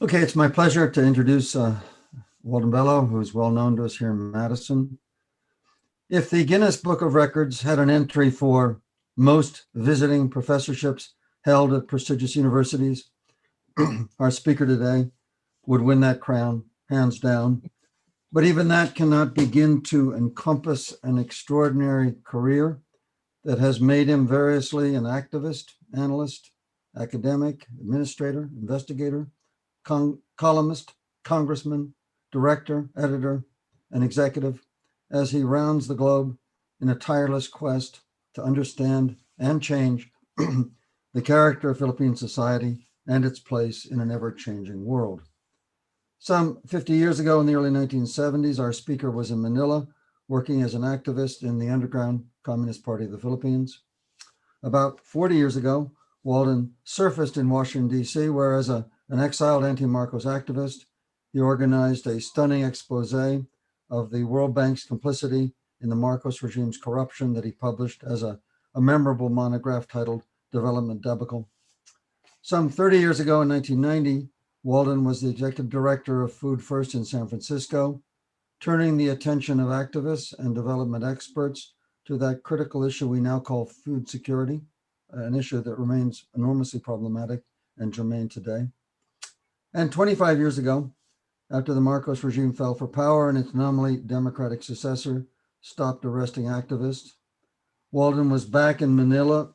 Okay, it's my pleasure to introduce Walden Bello, who's well known to us here in Madison. If the Guinness Book of Records had an entry for most visiting professorships held at prestigious universities, our speaker today would win that crown, hands down. But even that cannot begin to encompass an extraordinary career that has made him variously an activist, analyst, academic, administrator, investigator, columnist, congressman, director, editor, and executive as he rounds the globe in a tireless quest to understand and change the character of Philippine society and its place in an ever-changing world. Some 50 years ago in the early 1970s, our speaker was in Manila working as an activist in the underground Communist Party of the Philippines. About 40 years ago, Walden surfaced in Washington, D.C., where as an exiled anti-Marcos activist, he organized a stunning expose of the World Bank's complicity in the Marcos regime's corruption that he published as a memorable monograph titled Development Debacle. Some 30 years ago in 1990, Walden was the executive director of Food First in San Francisco, turning the attention of activists and development experts to that critical issue we now call food security, an issue that remains enormously problematic and germane today. And 25 years ago, after the Marcos regime fell for power and its nominally democratic successor stopped arresting activists, Walden was back in Manila,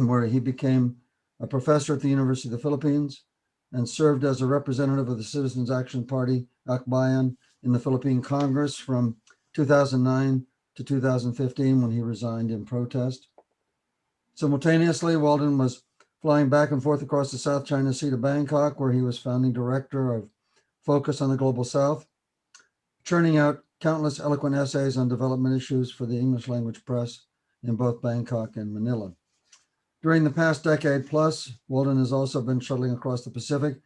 where he became a professor at the University of the Philippines and served as a representative of the Citizens Action Party, Akbayan, in the Philippine Congress from 2009 to 2015 when he resigned in protest. Simultaneously, Walden was flying back and forth across the South China Sea to Bangkok, where he was founding director of Focus on the Global South, churning out countless eloquent essays on development issues for the English language press in both Bangkok and Manila. During the past decade plus, Walden has also been shuttling across the Pacific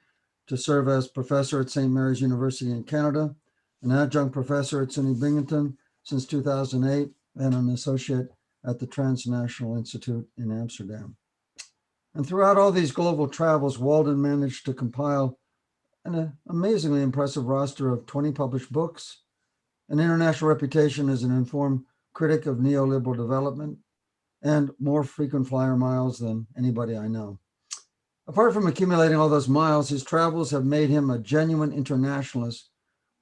to serve as professor at St. Mary's University in Canada, an adjunct professor at SUNY Binghamton since 2008, and an associate at the Transnational Institute in Amsterdam. And throughout all these global travels, Walden managed to compile an amazingly impressive roster of 20 published books, an international reputation as an informed critic of neoliberal development, and more frequent flyer miles than anybody I know. Apart from accumulating all those miles, his travels have made him a genuine internationalist,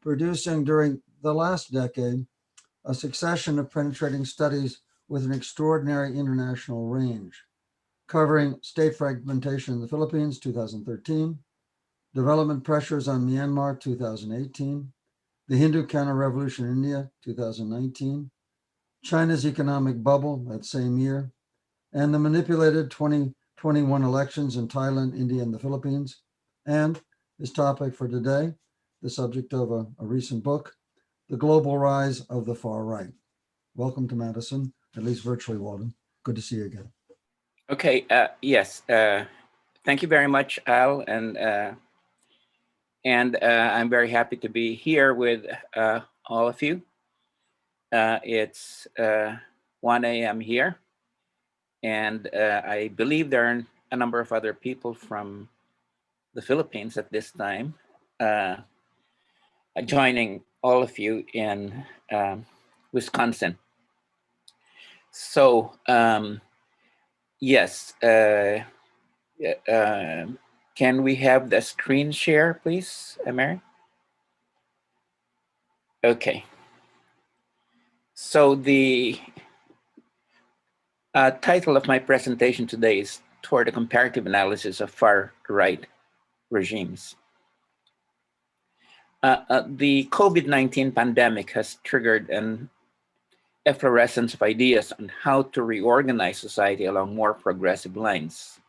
producing during the last decade a succession of penetrating studies with an extraordinary international range, covering state fragmentation in the Philippines, 2013, development pressures on Myanmar, 2018, the Hindu counter-revolution in India, 2019, China's economic bubble that same year, and the manipulated 2021 elections in Thailand, India, and the Philippines. And his topic for today, the subject of a recent book, The Global Rise of the Far Right. Welcome to Madison, at least virtually, Walden. Good to see you again. Okay, yes. Thank you very much, Al, and I'm very happy to be here with all of you. It's 1 a.m. here, and I believe there are a number of other people from the Philippines at this time joining all of you in Wisconsin. So, yes, can we have the screen share, please, Mary? Okay. So the title of my presentation today is Toward a Comparative Analysis of Far-Right Regimes. The COVID-19 pandemic has triggered an efflorescence of ideas on how to reorganize society along more progressive lines.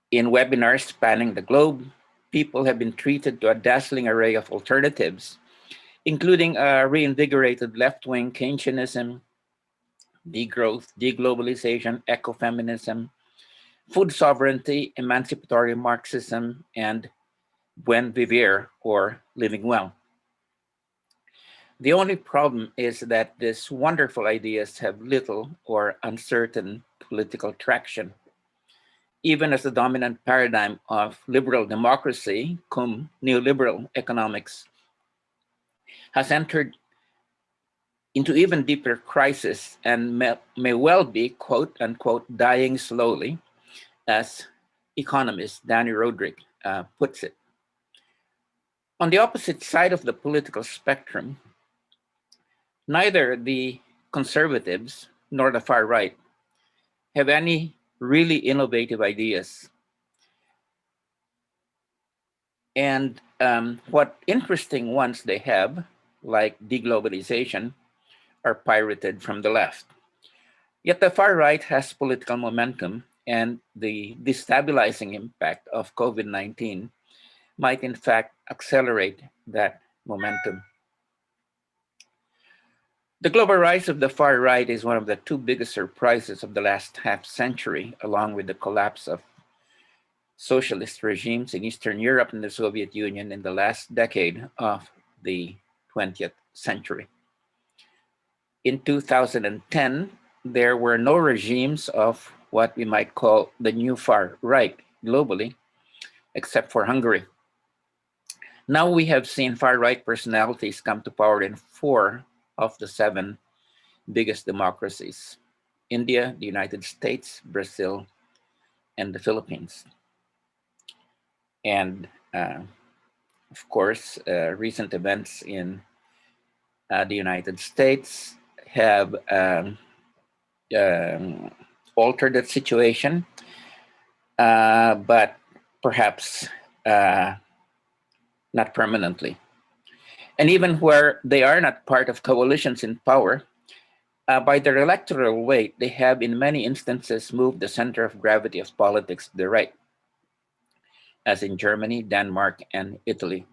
In webinars spanning the globe, people have been treated to a dazzling array of alternatives, including a reinvigorated left-wing Keynesianism, degrowth, deglobalization, ecofeminism, food sovereignty, emancipatory Marxism, and buen vivir, or living well. The only problem is that these wonderful ideas have little or uncertain political traction. even as the dominant paradigm of liberal democracy, cum neoliberal economics, has entered into even deeper crisis and may well be, quote unquote, dying slowly, as economist Danny Roderick puts it. On the opposite side of the political spectrum, neither the conservatives nor the far right have any really innovative ideas. And what interesting ones they have, like deglobalization, are pirated from the left. Yet the far right has political momentum, and the destabilizing impact of COVID-19 might in fact accelerate that momentum. The global rise of the far right is one of the two biggest surprises of the last half century, along with the collapse of socialist regimes in Eastern Europe and the Soviet Union in the last decade of the 20th century. In 2010, there were no regimes of what we might call the new far right globally, except for Hungary. Now we have seen far right personalities come to power in 4 of the 7 biggest democracies: India, the United States, Brazil, and the Philippines. And of course, recent events in the United States have altered that situation, but perhaps not permanently. And even where they are not part of coalitions in power, by their electoral weight, they have in many instances moved the center of gravity of politics to the right, as in Germany, Denmark, and Italy.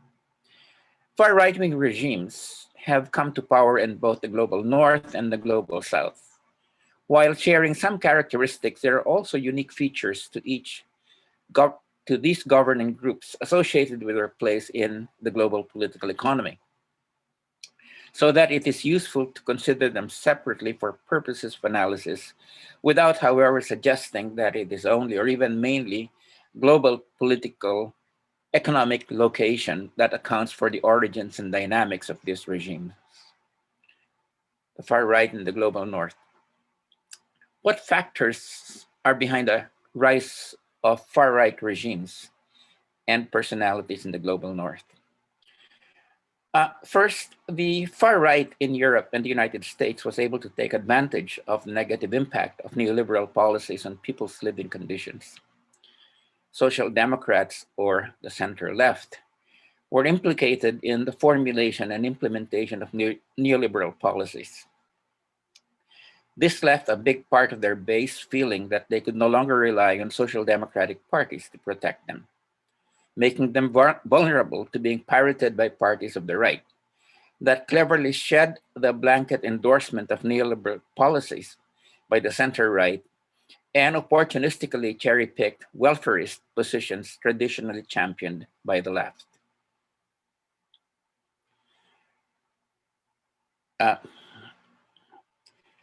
Far right-wing regimes have come to power in both the global north and the global south. While sharing some characteristics, there are also unique features to to these governing groups associated with their place in the global political economy, so that it is useful to consider them separately for purposes of analysis, without, however, suggesting that it is only or even mainly global political economic location that accounts for the origins and dynamics of this regime. The far right and the global north. What factors are behind the rise of far right regimes and personalities in the global north? First, the far right in Europe and the United States was able to take advantage of the negative impact of neoliberal policies on people's living conditions. Social Democrats, or the center left, were implicated in the formulation and implementation of neoliberal policies. This left a big part of their base feeling that they could no longer rely on social democratic parties to protect them, making them vulnerable to being pirated by parties of the right that cleverly shed the blanket endorsement of neoliberal policies by the center right and opportunistically cherry-picked welfarist positions traditionally championed by the left. Uh,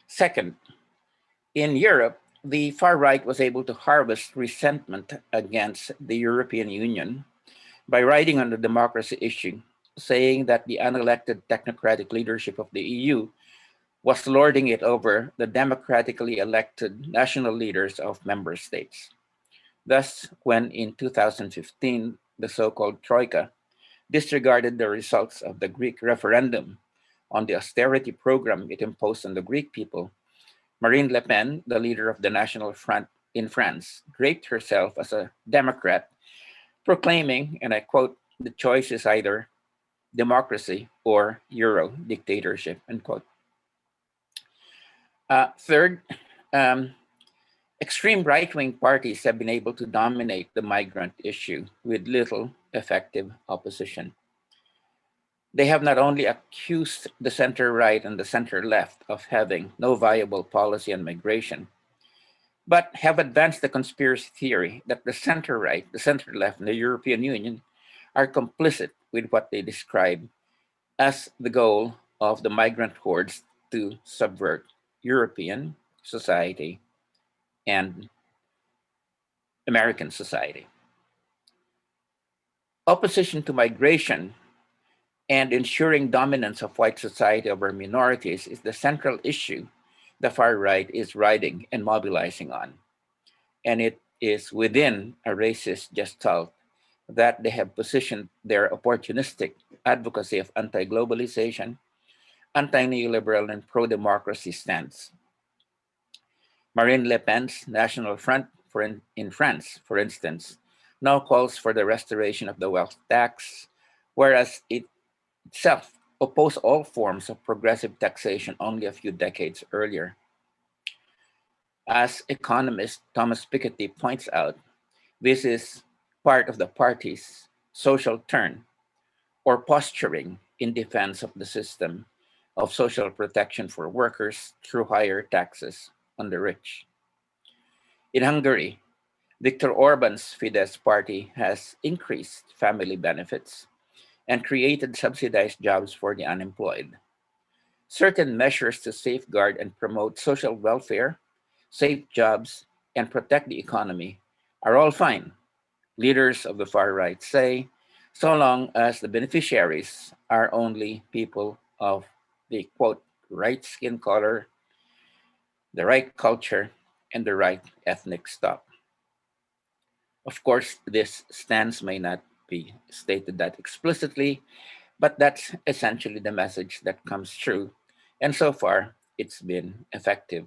Second, in Europe, the far right was able to harvest resentment against the European Union by riding on the democracy issue, saying that the unelected technocratic leadership of the EU was lording it over the democratically elected national leaders of member states. Thus, when in 2015, the so-called Troika disregarded the results of the Greek referendum on the austerity program it imposed on the Greek people, Marine Le Pen, the leader of the National Front in France, draped herself as a Democrat, proclaiming, and I quote, "the choice is either democracy or Euro dictatorship," unquote. Third, extreme right-wing parties have been able to dominate the migrant issue with little effective opposition. They have not only accused the center-right and the center-left of having no viable policy on migration, but have advanced the conspiracy theory that the center-right, the center-left, and the European Union are complicit with what they describe as the goal of the migrant hordes to subvert European society and American society. Opposition to migration and ensuring dominance of white society over minorities is the central issue the far right is riding and mobilizing on. And it is within a racist gestalt that they have positioned their opportunistic advocacy of anti-globalization, anti-neoliberal, and pro-democracy stance. Marine Le Pen's National Front in France, for instance, now calls for the restoration of the wealth tax, whereas it itself opposed all forms of progressive taxation only a few decades earlier. As economist Thomas Piketty points out, this is part of the party's social turn or posturing in defense of the system of social protection for workers through higher taxes on the rich. In Hungary, Viktor Orban's Fidesz party has increased family benefits and created subsidized jobs for the unemployed. Certain measures to safeguard and promote social welfare, save jobs, and protect the economy are all fine, leaders of the far right say, so long as the beneficiaries are only people of the quote, right skin color, the right culture, and the right ethnic stock. Of course, this stance may not be stated that explicitly, but that's essentially the message that comes through. And so far, it's been effective.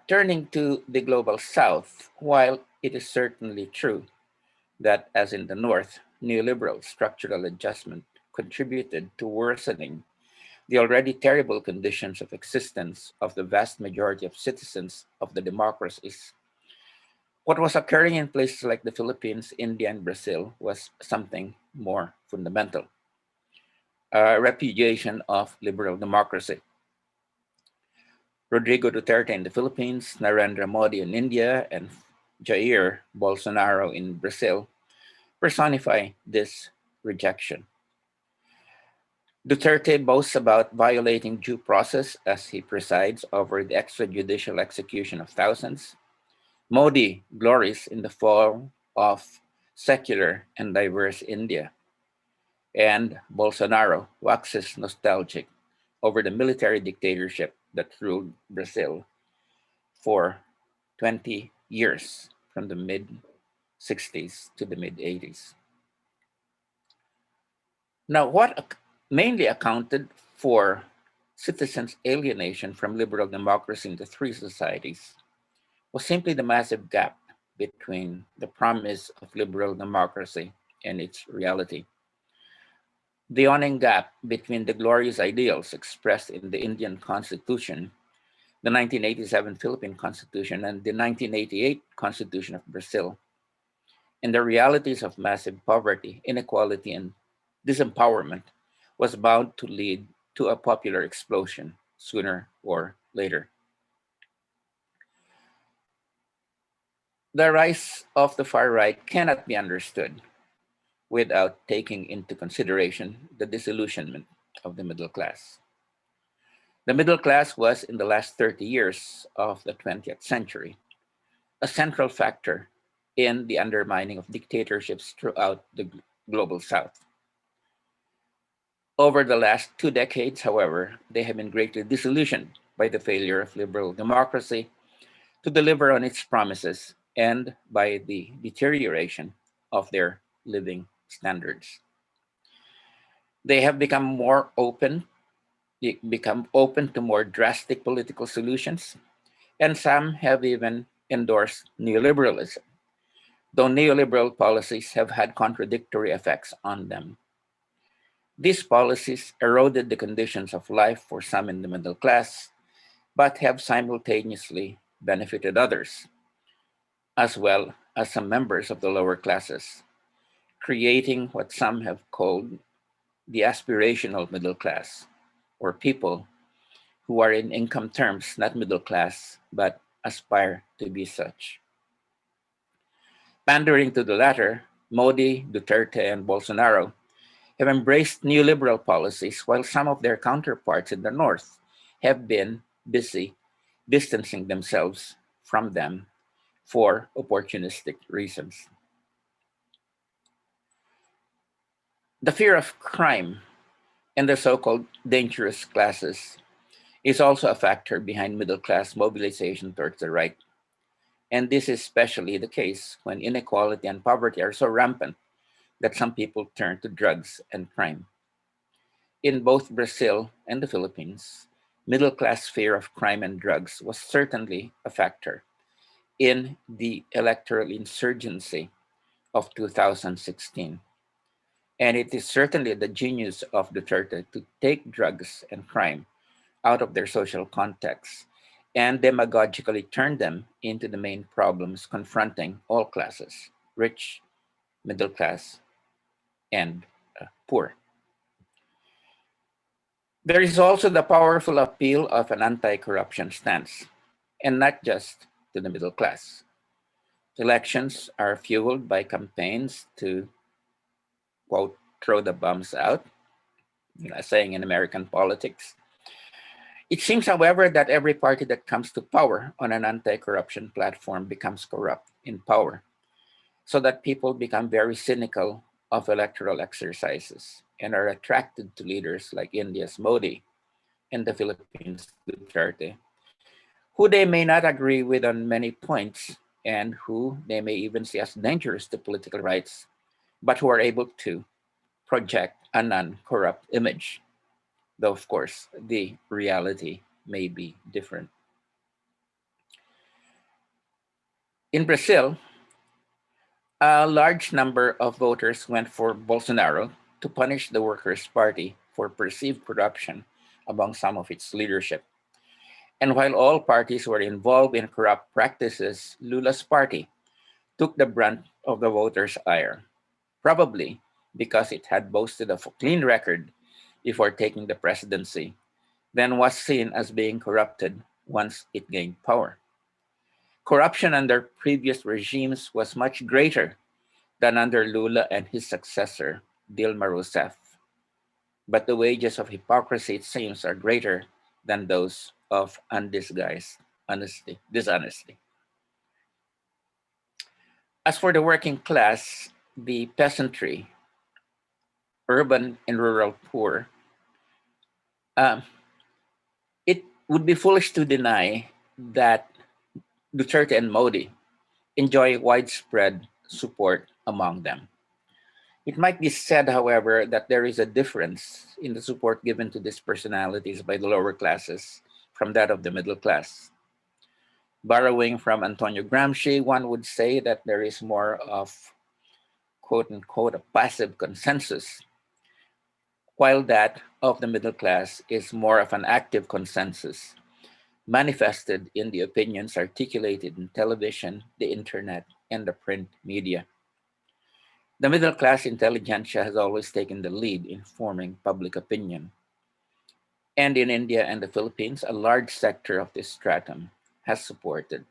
Turning to the global south, while it is certainly true that, as in the north, neoliberal structural adjustment contributed to worsening the already terrible conditions of existence of the vast majority of citizens of the democracies, what was occurring in places like the Philippines, India, and Brazil was something more fundamental: a repudiation of liberal democracy. Rodrigo Duterte in the Philippines, Narendra Modi in India, and Jair Bolsonaro in Brazil personify this rejection. Duterte boasts about violating due process as he presides over the extrajudicial execution of thousands. Modi glories in the fall of secular and diverse India. And Bolsonaro waxes nostalgic over the military dictatorship that ruled Brazil for 20 years from the mid 60s to the mid 80s. Now, what mainly accounted for citizens' alienation from liberal democracy in the three societies was simply the massive gap between the promise of liberal democracy and its reality. The yawning gap between the glorious ideals expressed in the Indian Constitution, the 1987 Philippine Constitution, and the 1988 Constitution of Brazil, and the realities of massive poverty, inequality, and disempowerment was bound to lead to a popular explosion sooner or later. The rise of the far right cannot be understood without taking into consideration the disillusionment of the middle class. The middle class was, in the last 30 years of the 20th century, a central factor in the undermining of dictatorships throughout the global south. Over the last 2 decades, however, they have been greatly disillusioned by the failure of liberal democracy to deliver on its promises and by the deterioration of their living standards. They have become open to more drastic political solutions, and some have even endorsed neoliberalism, though neoliberal policies have had contradictory effects on them. These policies eroded the conditions of life for some in the middle class, but have simultaneously benefited others, as well as some members of the lower classes, creating what some have called the aspirational middle class, or people who are in income terms not middle class, but aspire to be such. Pandering to the latter, Modi, Duterte, and Bolsonaro have embraced neoliberal policies while some of their counterparts in the North have been busy distancing themselves from them for opportunistic reasons. The fear of crime and the so-called dangerous classes is also a factor behind middle-class mobilization towards the right. And this is especially the case when inequality and poverty are so rampant that some people turn to drugs and crime. In both Brazil and the Philippines, middle-class fear of crime and drugs was certainly a factor in the electoral insurgency of 2016. And it is certainly the genius of Duterte to take drugs and crime out of their social context and demagogically turn them into the main problems confronting all classes, rich, middle class, and poor. There is also the powerful appeal of an anti-corruption stance, and not just to the middle class. Elections are fueled by campaigns to, quote, throw the bombs out, saying in American politics. It seems, however, that every party that comes to power on an anti-corruption platform becomes corrupt in power, so that people become very cynical of electoral exercises and are attracted to leaders like India's Modi and the Philippines' Duterte, who they may not agree with on many points and who they may even see as dangerous to political rights, but who are able to project a non-corrupt image, though of course the reality may be different. In Brazil, a large number of voters went for Bolsonaro to punish the Workers' Party for perceived corruption among some of its leadership. And while all parties were involved in corrupt practices, Lula's party took the brunt of the voters' ire, probably because it had boasted of a clean record before taking the presidency, then was seen as being corrupted once it gained power. Corruption under previous regimes was much greater than under Lula and his successor, Dilma Rousseff. But the wages of hypocrisy, it seems, are greater than those of undisguised dishonesty. As for the working class, the peasantry, urban and rural poor, um, it would be foolish to deny that Duterte and Modi enjoy widespread support among them. It might be said, however, that there is a difference in the support given to these personalities by the lower classes from that of the middle class. Borrowing from Antonio Gramsci, one would say that there is more of, quote unquote, a passive consensus, while that of the middle class is more of an active consensus, manifested in the opinions articulated in television, the internet, and the print media. The middle class intelligentsia has always taken the lead in forming public opinion. And in India and the Philippines, a large sector of this stratum has supported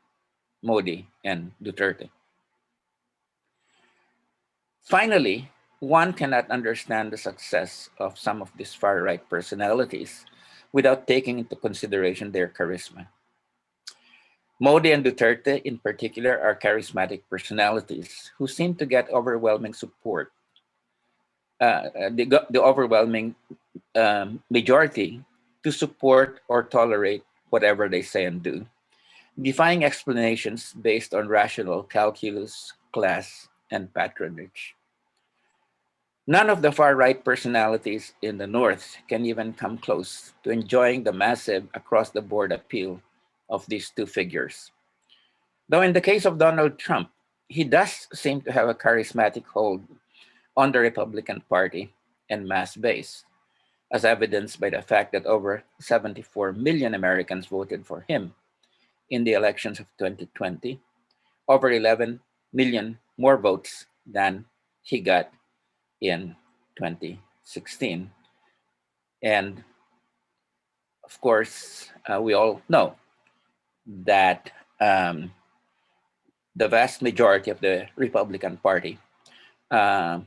Modi and Duterte. Finally, one cannot understand the success of some of these far-right personalities without taking into consideration their charisma. Modi and Duterte, in particular, are charismatic personalities who seem to get overwhelming support, the overwhelming majority to support or tolerate whatever they say and do, defying explanations based on rational calculus, class, and patronage. None of the far-right personalities in the North can even come close to enjoying the massive across-the-board appeal of these two figures. Though in the case of Donald Trump, he does seem to have a charismatic hold on the Republican Party and mass base, as evidenced by the fact that over 74 million Americans voted for him in the elections of 2020, over 11 million more votes than he got in 2016. And of course, we all know that the vast majority of the Republican Party uh,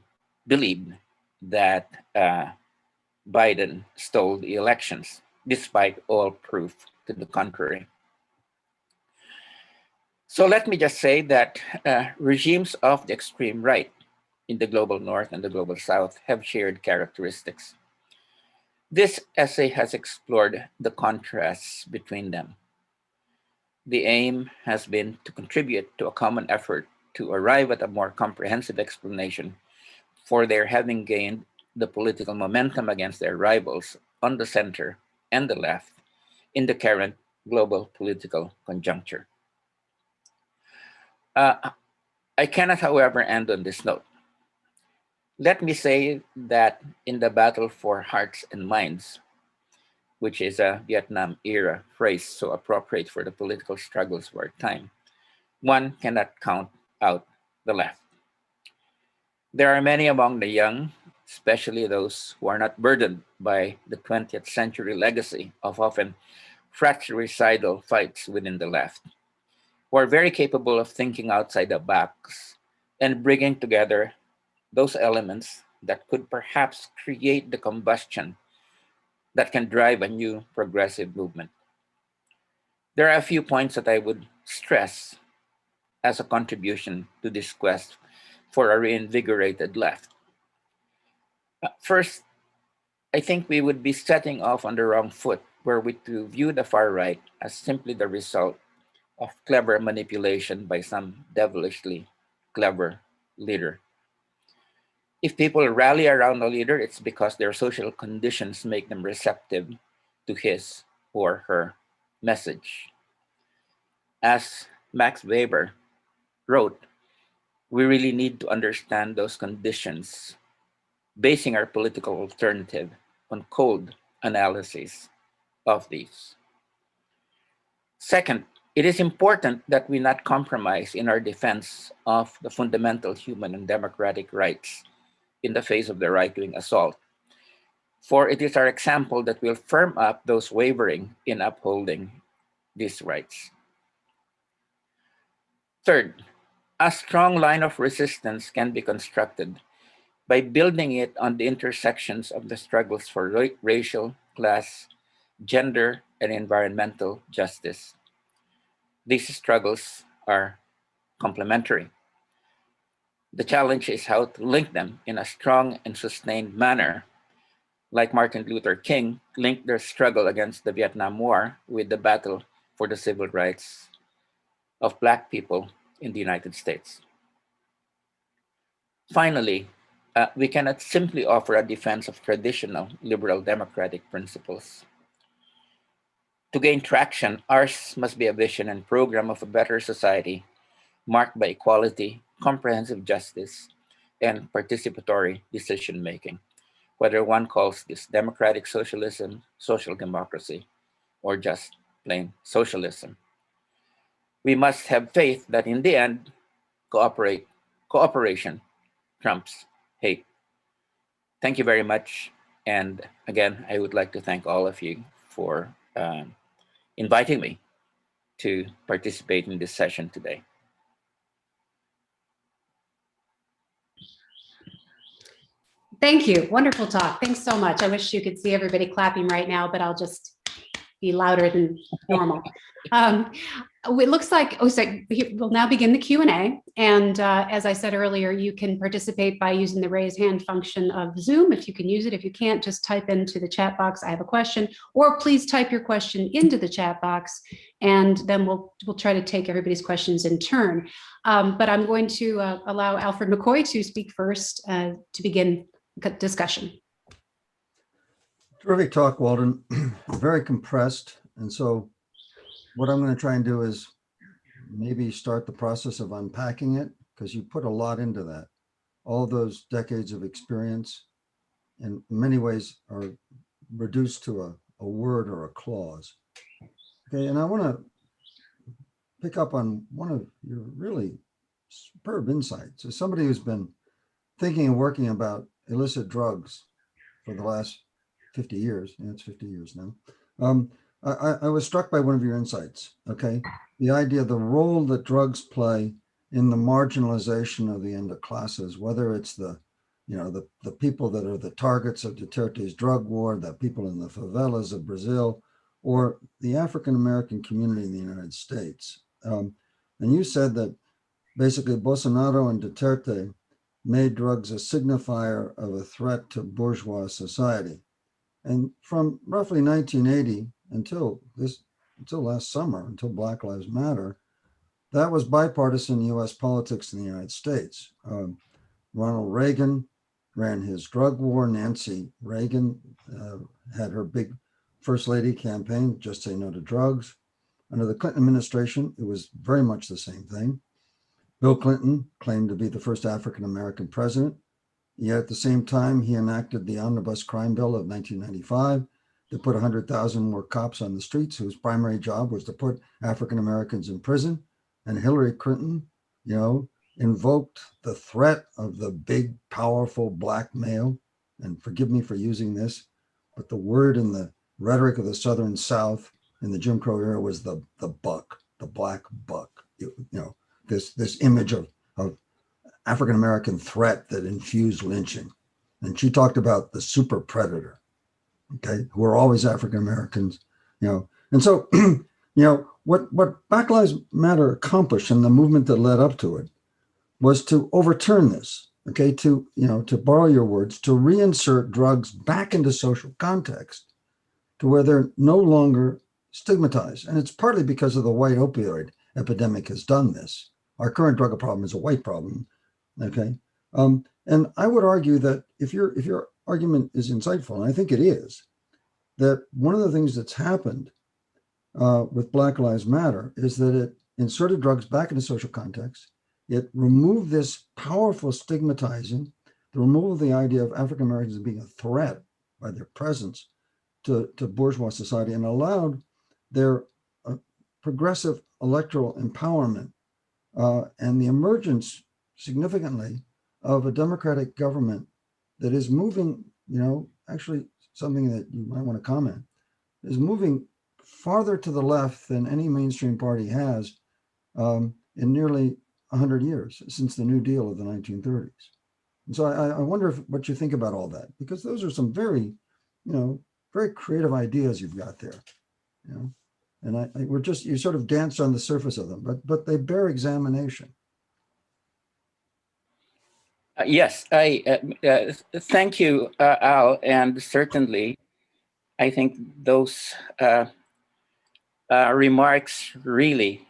believed that Biden stole the elections, despite all proof to the contrary. So let me just say that regimes of the extreme right in the global north and the global south have shared characteristics. This essay has explored the contrasts between them. The aim has been to contribute to a common effort to arrive at a more comprehensive explanation for their having gained the political momentum against their rivals on the center and the left in the current global political conjuncture. Uh, I cannot, however, end on this note. Let me say that in the battle for hearts and minds, which is a Vietnam era phrase so appropriate for the political struggles of our time, one cannot count out the left. There are many among the young, especially those who are not burdened by the 20th century legacy of often fratricidal fights within the left, who are very capable of thinking outside the box and bringing together those elements that could perhaps create the combustion that can drive a new progressive movement. There are a few points that I would stress as a contribution to this quest for a reinvigorated left. First, I think we would be setting off on the wrong foot were we to view the far right as simply the result of clever manipulation by some devilishly clever leader. If people rally around a leader, it's because their social conditions make them receptive to his or her message. As Max Weber wrote, we really need to understand those conditions, basing our political alternative on cold analysis of these. Second, it is important that we not compromise in our defense of the fundamental human and democratic rights in the face of the right-wing assault, for it is our example that will firm up those wavering in upholding these rights. Third, a strong line of resistance can be constructed by building it on the intersections of the struggles for racial, class, gender, and environmental justice. These struggles are complementary. The challenge is how to link them in a strong and sustained manner, like Martin Luther King linked their struggle against the Vietnam War with the battle for the civil rights of Black people in the United States. Finally, we cannot simply offer a defense of traditional liberal democratic principles. To gain traction, ours must be a vision and program of a better society marked by equality, comprehensive justice, and participatory decision making, whether one calls this democratic socialism, social democracy, or just plain socialism. We must have faith that in the end, cooperation trumps hate. Thank you very much. And again, I would like to thank all of you for inviting me to participate in this session today. Thank you. Wonderful talk. Thanks so much. I wish you could see everybody clapping right now, but I'll just be louder than normal. It looks like, we'll now begin the Q&A. And as I said earlier, you can participate by using the raise hand function of Zoom, if you can use it. If you can't, just type into the chat box, I have a question, or please type your question into the chat box, and then we'll try to take everybody's questions in turn. But I'm going to allow Alfred McCoy to speak first to begin discussion. Terrific talk, Walden. Very compressed. And so what I'm going to try and do is maybe start the process of unpacking it, because you put a lot into that. All those decades of experience in many ways are reduced to a word or a clause. Okay, and I want to pick up on one of your really superb insights. As somebody who's been thinking and working about illicit drugs for the last 50 years, yeah, it's 50 years now, I was struck by one of your insights, okay? The idea, the role that drugs play in the marginalization of the end of classes, whether it's the people that are the targets of Duterte's drug war, the people in the favelas of Brazil, or the African-American community in the United States. And you said that basically Bolsonaro and Duterte made drugs a signifier of a threat to bourgeois society. And from roughly 1980 until last summer, until Black Lives Matter, that was bipartisan U.S. politics in the United States. Ronald Reagan ran his drug war. Nancy Reagan had her big First Lady campaign, Just Say No to Drugs. Under the Clinton administration, it was very much the same thing. Bill Clinton claimed to be the first African-American president, yet at the same time, he enacted the Omnibus Crime Bill of 1995 that put 100,000 more cops on the streets whose primary job was to put African-Americans in prison. And Hillary Clinton, invoked the threat of the big, powerful black male. And forgive me for using this, but the word in the rhetoric of the Southern South in the Jim Crow era was the buck, the black buck. This image of African-American threat that infused lynching. And she talked about the super predator, who are always African-Americans, And so, what Black Lives Matter accomplished and the movement that led up to it was to overturn this, to borrow your words, to reinsert drugs back into social context to where they're no longer stigmatized. And it's partly because of the white opioid epidemic has done this. Our current drug problem is a white problem, and I would argue that if your argument is insightful, and I think it is, that one of the things that's happened with Black Lives Matter is that it inserted drugs back into social context. It removed this powerful stigmatizing, the removal of the idea of African Americans being a threat by their presence to bourgeois society, and allowed their progressive electoral empowerment and the emergence significantly of a democratic government that is moving, actually something that you might want to comment, is moving farther to the left than any mainstream party has in nearly 100 years since the New Deal of the 1930s. And so I wonder what you think about all that, because those are some very, very creative ideas you've got there, and you sort of danced on the surface of them, but they bear examination. Yes, thank you, Al, and certainly, I think those remarks really,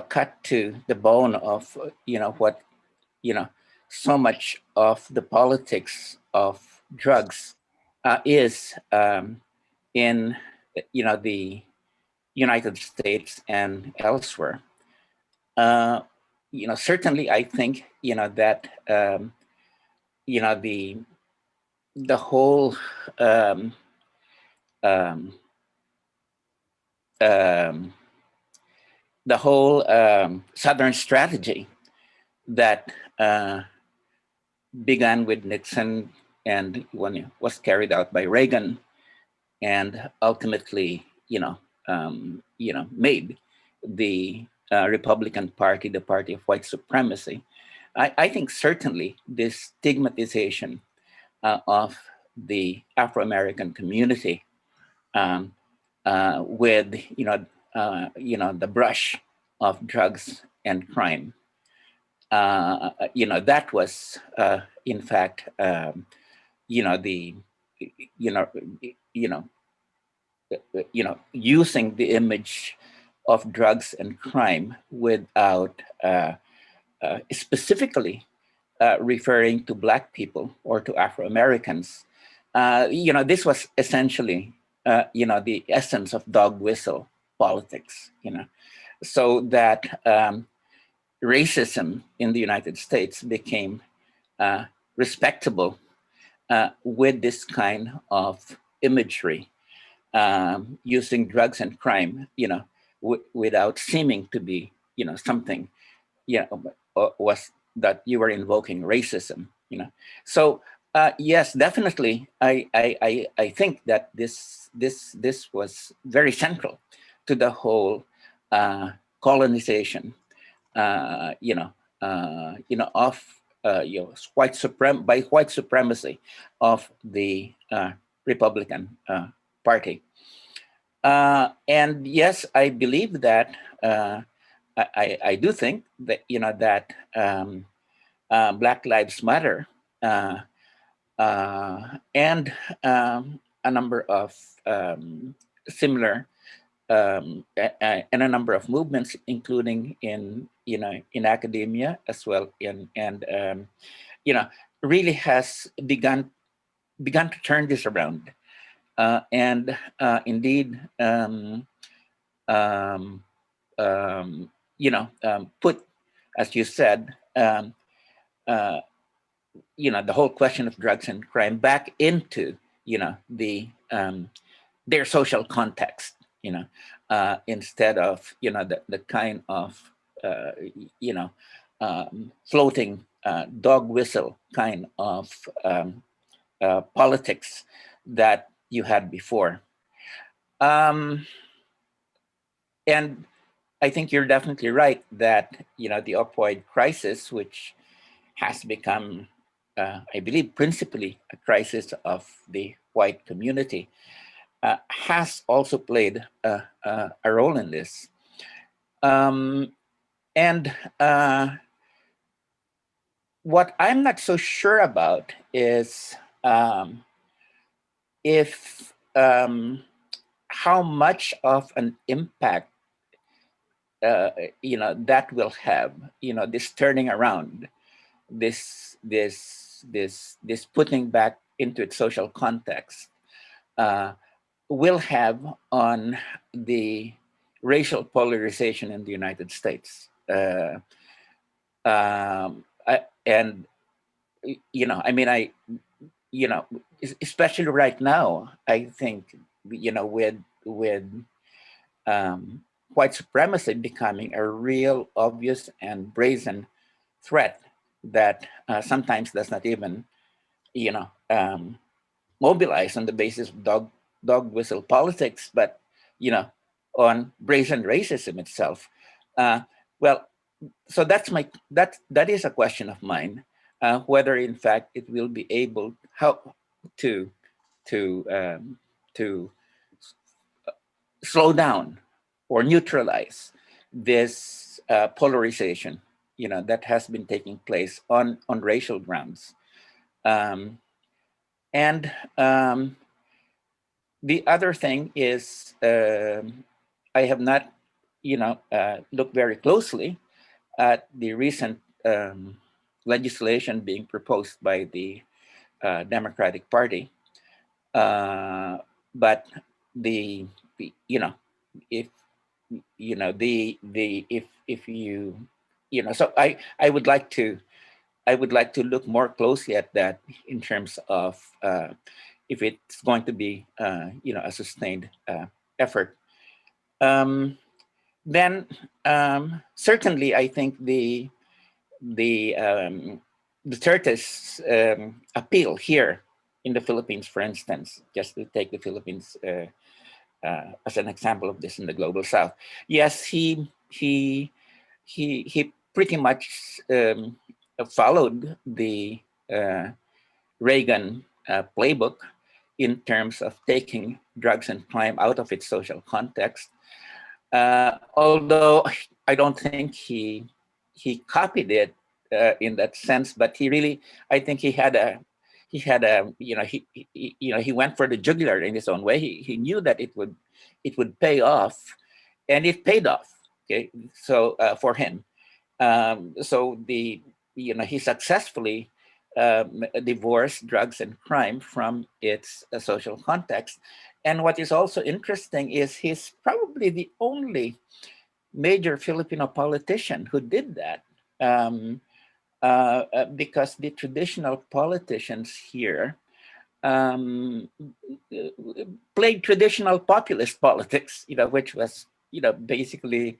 cut to the bone of, what, so much of the politics of drugs is in, the United States and elsewhere. Certainly, I think, that, the whole Southern strategy that began with Nixon and when it was carried out by Reagan, and ultimately, made the Republican Party the party of white supremacy. I think certainly this stigmatization of the Afro-American community with the brush of drugs and crime. That was in fact using the image of drugs and crime without specifically referring to Black people or to Afro-Americans. This was essentially the essence of dog whistle politics, so that racism in the United States became respectable with this kind of imagery, using drugs and crime, without seeming to be, something, was that you were invoking racism, So yes, definitely, I think that this was very central to the whole colonization, of white supremacy of the Republican Party. And yes, I believe that, I do think that, that Black Lives Matter, and a number of similar, and a number of movements, including in in academia as well, and really has begun to turn this around, and indeed, um, put, as you said, uh, the whole question of drugs and crime back into their social context, instead of the kind of floating dog whistle kind of politics that you had before. And I think you're definitely right that the opioid crisis, which has become, I believe, principally a crisis of the white community, has also played a role in this. And what I'm not so sure about is if how much of an impact that will have, this turning around, this putting back into its social context, will have on the racial polarization in the United States. And especially right now, I think, with white supremacy becoming a real, obvious, and brazen threat that sometimes does not even, mobilize on the basis of dog whistle politics, but on brazen racism itself. Well, so that is a question of mine, whether in fact it will be able to slow down or neutralize this polarization, that has been taking place on racial grounds. And the other thing is, I have not, looked very closely at the recent legislation being proposed by the Democratic Party, but if if you so I would like to look more closely at that in terms of if it's going to be a sustained effort. Then certainly I think the Duterte's appeal here in the Philippines, for instance, just to take the Philippines as an example of this in the global South. Yes, he pretty much followed the Reagan playbook in terms of taking drugs and crime out of its social context. Although I don't think he copied it in that sense, but he really, I think he went for the jugular in his own way. He knew that it would pay off, and it paid off. Okay, so for him, so he successfully divorced drugs and crime from its social context. And what is also interesting is he's probably the only major Filipino politician who did that, because the traditional politicians here played traditional populist politics, which was, basically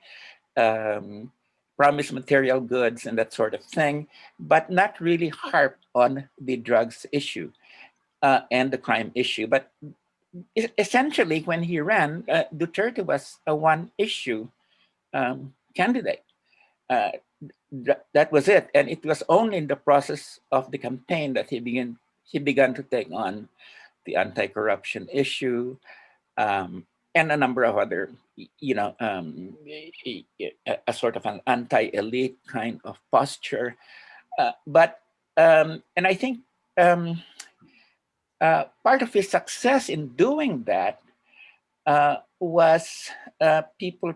promise material goods and that sort of thing, but not really harp on the drugs issue and the crime issue. But essentially, when he ran, Duterte was a one-issue candidate. That was it, and it was only in the process of the campaign that he began to take on the anti-corruption issue, and a number of other, a sort of an anti-elite kind of posture. And I think part of his success in doing that was people,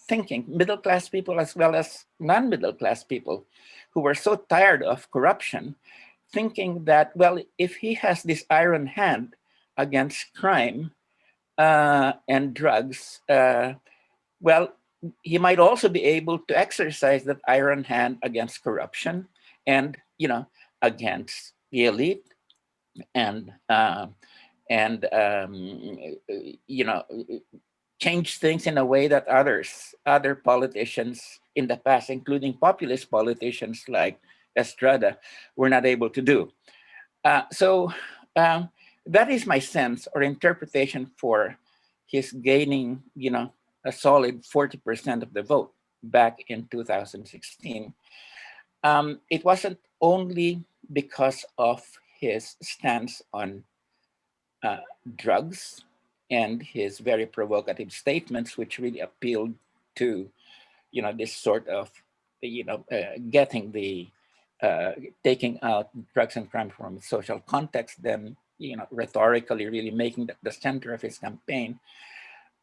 thinking, middle-class people as well as non-middle-class people who were so tired of corruption, thinking that, well, if he has this iron hand against crime and drugs, well, he might also be able to exercise that iron hand against corruption and, against the elite and change things in a way that other politicians in the past, including populist politicians like Estrada, were not able to do. So that is my sense or interpretation for his gaining, a solid 40% of the vote back in 2016. It wasn't only because of his stance on drugs and his very provocative statements, which really appealed to, this sort of, getting the, taking out drugs and crime from its social context, then, rhetorically really making that the center of his campaign.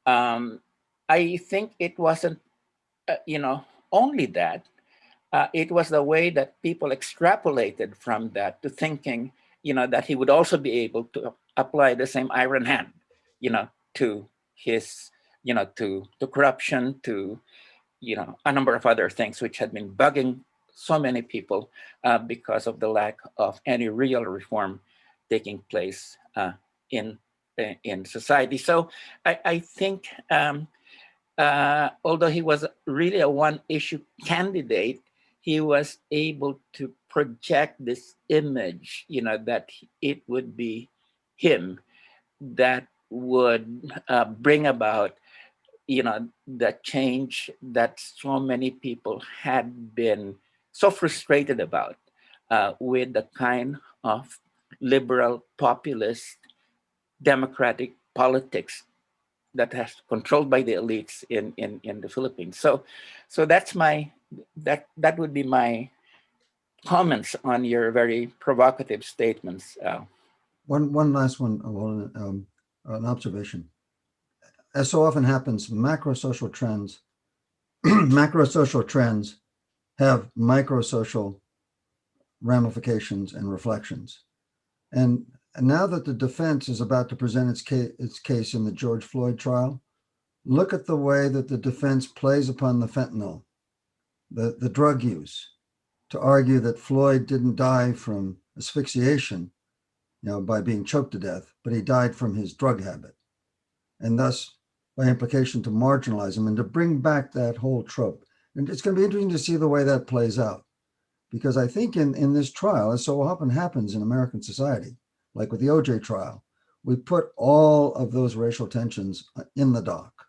I think it wasn't, only that. It was the way that people extrapolated from that to thinking, that he would also be able to apply the same iron hand, to his, to corruption, to, a number of other things which had been bugging so many people because of the lack of any real reform taking place in society. So I think, although he was really a one-issue candidate, he was able to project this image, that it would be him that would bring about, the change that so many people had been so frustrated about with the kind of liberal, populist, democratic politics that has controlled by the elites in the Philippines. So that's that would be my comments on your very provocative statements. One last one, an observation. As so often happens, macro-social trends have micro-social ramifications and reflections. And now that the defense is about to present its case in the George Floyd trial, look at the way that the defense plays upon the fentanyl, the drug use, to argue that Floyd didn't die from asphyxiation, by being choked to death, but he died from his drug habit. And thus, by implication, to marginalize him and to bring back that whole trope. And it's going to be interesting to see the way that plays out. Because I think in this trial, as so often happens in American society, like with the OJ trial, we put all of those racial tensions in the dock,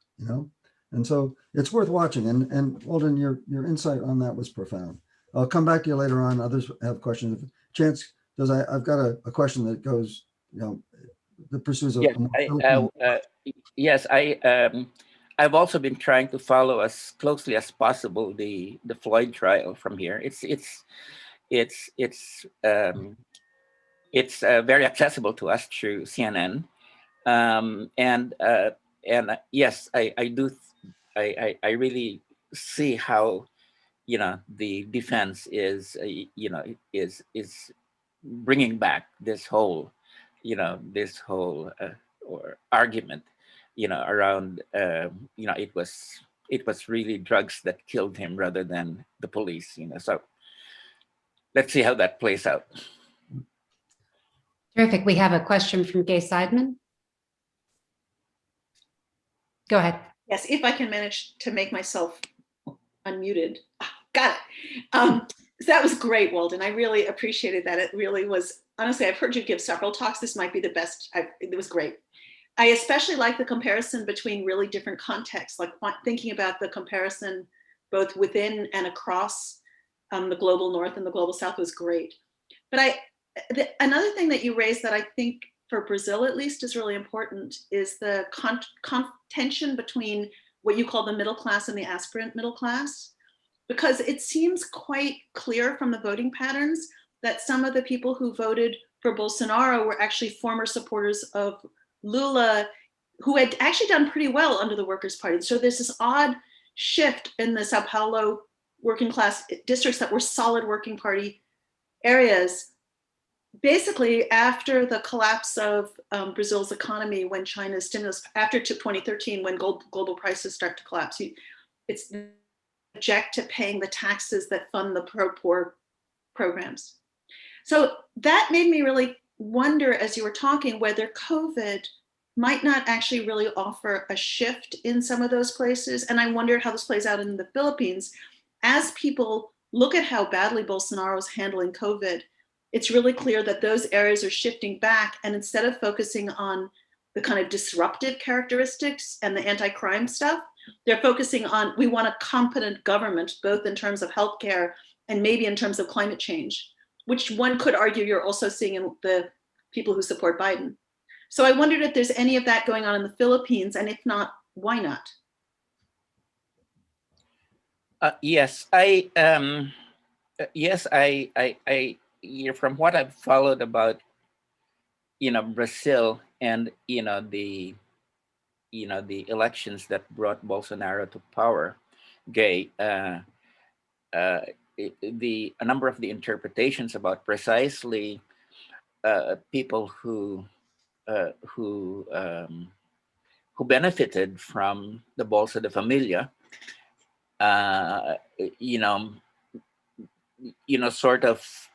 And so it's worth watching. And Walden, your insight on that was profound. I'll come back to you later on. Others have questions. Chance, I've got a question that goes, that pursues a yes, I've also been trying to follow as closely as possible the Floyd trial from here. It's very accessible to us through CNN, and yes, I do. I really see how the defense is is bringing back this whole or argument around it was really drugs that killed him rather than the police. So let's see how that plays out. Terrific. We have a question from Gay Seidman. Go ahead. Yes, if I can manage to make myself unmuted. Got it. So that was great, Walden. I really appreciated that. It really was, honestly, I've heard you give several talks. This might be the best. It was great. I especially like the comparison between really different contexts, like thinking about the comparison both within and across the global North and the global South was great. But another thing that you raised that I think for Brazil at least, is really important is the contention between what you call the middle class and the aspirant middle class, because it seems quite clear from the voting patterns that some of the people who voted for Bolsonaro were actually former supporters of Lula, who had actually done pretty well under the Workers' Party. So there's this odd shift in the Sao Paulo working class districts that were solid working party areas. Basically, after the collapse of Brazil's economy, when China's stimulus, after 2013, when global prices start to collapse, it's object to paying the taxes that fund the pro-poor programs. So that made me really wonder, as you were talking, whether COVID might not actually really offer a shift in some of those places. And I wonder how this plays out in the Philippines. As people look at how badly Bolsonaro is handling COVID, it's really clear that those areas are shifting back. And instead of focusing on the kind of disruptive characteristics and the anti-crime stuff, they're focusing on, we want a competent government, both in terms of healthcare and maybe in terms of climate change, which one could argue you're also seeing in the people who support Biden. So I wondered if there's any of that going on in the Philippines, and if not, why not? Yes, from what I've followed about, Brazil and the elections that brought Bolsonaro to power, a number of the interpretations about precisely people who benefited from the Bolsa de Familia, sort of,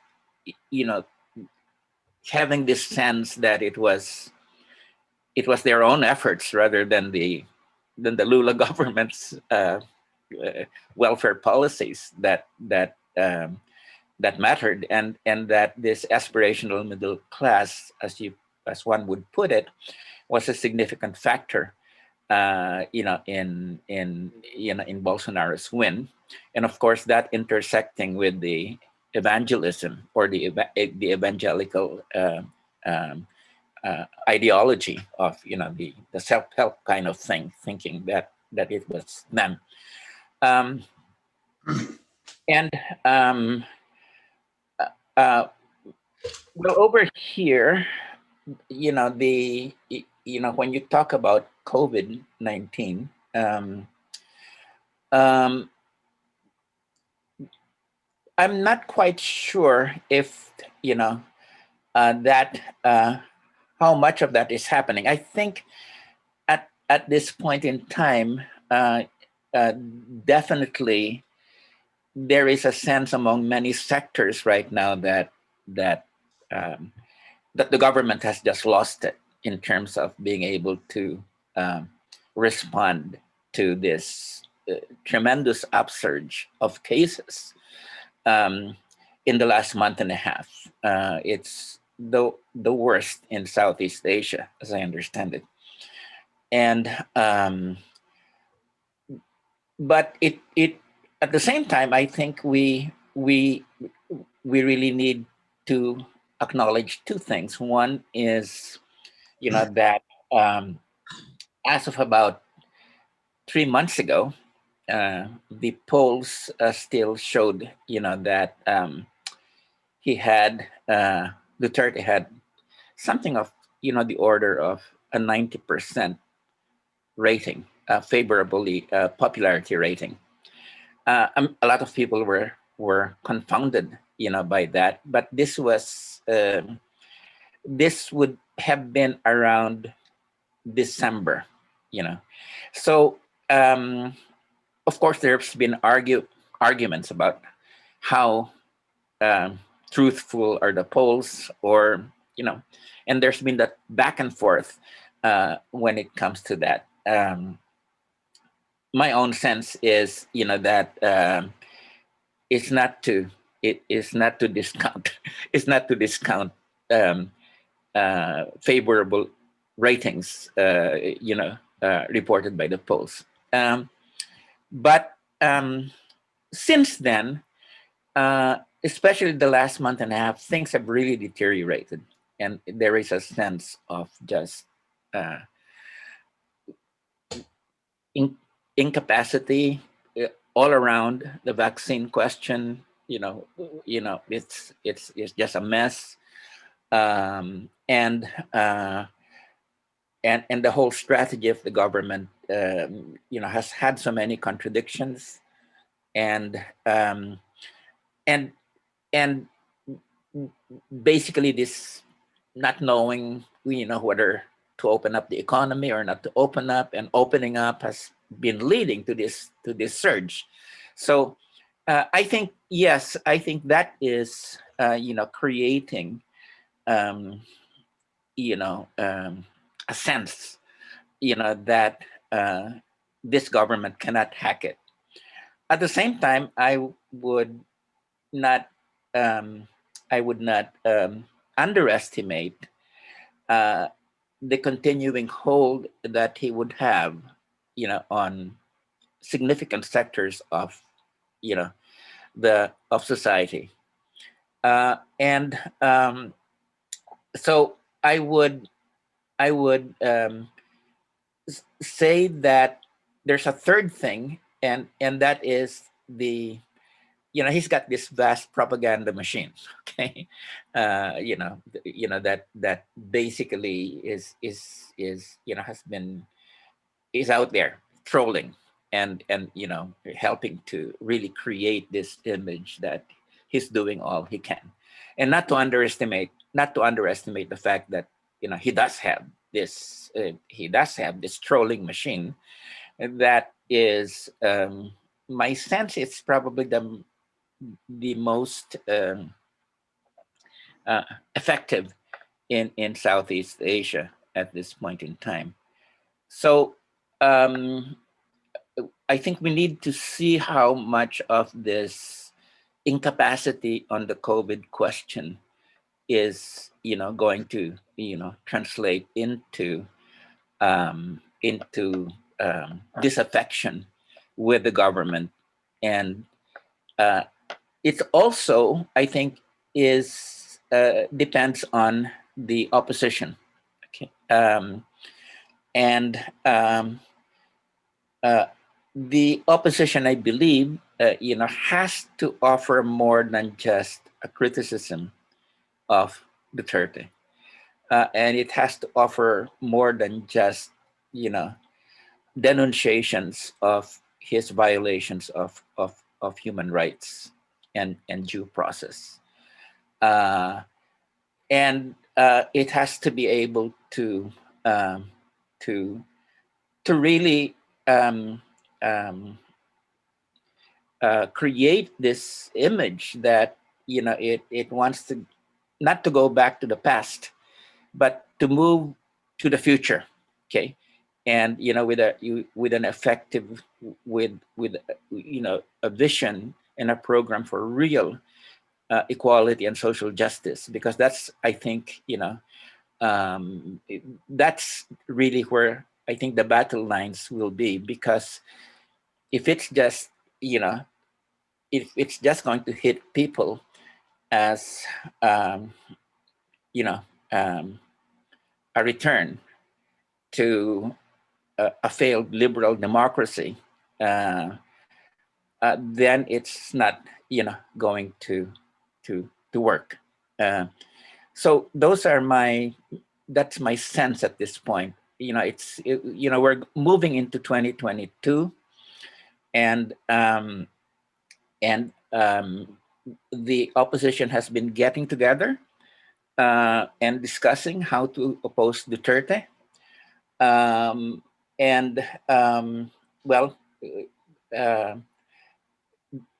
having this sense that it was their own efforts rather than the Lula government's welfare policies that mattered, and that this aspirational middle class, as one would put it, was a significant factor, in Bolsonaro's win, and of course that intersecting with the evangelism or the evangelical ideology of the self-help kind of thing, thinking that it was them, well, over here, when you talk about COVID-19, I'm not quite sure if that how much of that is happening. I think at this point in time, definitely there is a sense among many sectors right now that the government has just lost it in terms of being able to respond to this tremendous upsurge of cases in the last month and a half. It's the worst in Southeast Asia, as I understand it. And but it at the same time, I think we really need to acknowledge two things. One is, that as of about 3 months ago, the polls still showed, that Duterte had something of, the order of a 90% rating, favorably popularity rating. A lot of people were confounded, by that. But this would have been around December, So, of course, there's been arguments about how truthful are the polls, or and there's been that back and forth when it comes to that. My own sense is, that it's not to discount favorable ratings, reported by the polls. But since then, especially the last month and a half, things have really deteriorated. there is a sense of just incapacity all around. The vaccine question, it's just a mess, and the whole strategy of the government, has had so many contradictions, and and basically this not knowing, whether to open up the economy or not to open up, and opening up has been leading to this surge. So I think, yes, I think that is creating a sense that this government cannot hack it. At the same time, I would not underestimate the continuing hold that he would have, on significant sectors of, of society, and so I would say that there's a third thing, and that is he's got this vast propaganda machine. Okay, that basically is out there trolling and helping to really create this image that he's doing all he can, and not to underestimate the fact that he does have this trolling machine that is, my sense, it's probably the most effective in Southeast Asia at this point in time. So I think we need to see how much of this incapacity on the COVID question is going to translate into disaffection with the government. And it also, I think, is depends on the opposition. Okay, and the opposition, I believe, has to offer more than just a criticism of Duterte, and it has to offer more than just denunciations of his violations of human rights and due process, and it has to be able to really create this image that it wants to not to go back to the past, but to move to the future. Okay, and with an effective with a vision and a program for real equality and social justice, because that's, I think, that's really where I think the battle lines will be. Because if it's just if it's just going to hit people as a return to a failed liberal democracy, then it's not going to work. So that's my sense at this point. We're moving into 2022, and the opposition has been getting together and discussing how to oppose Duterte.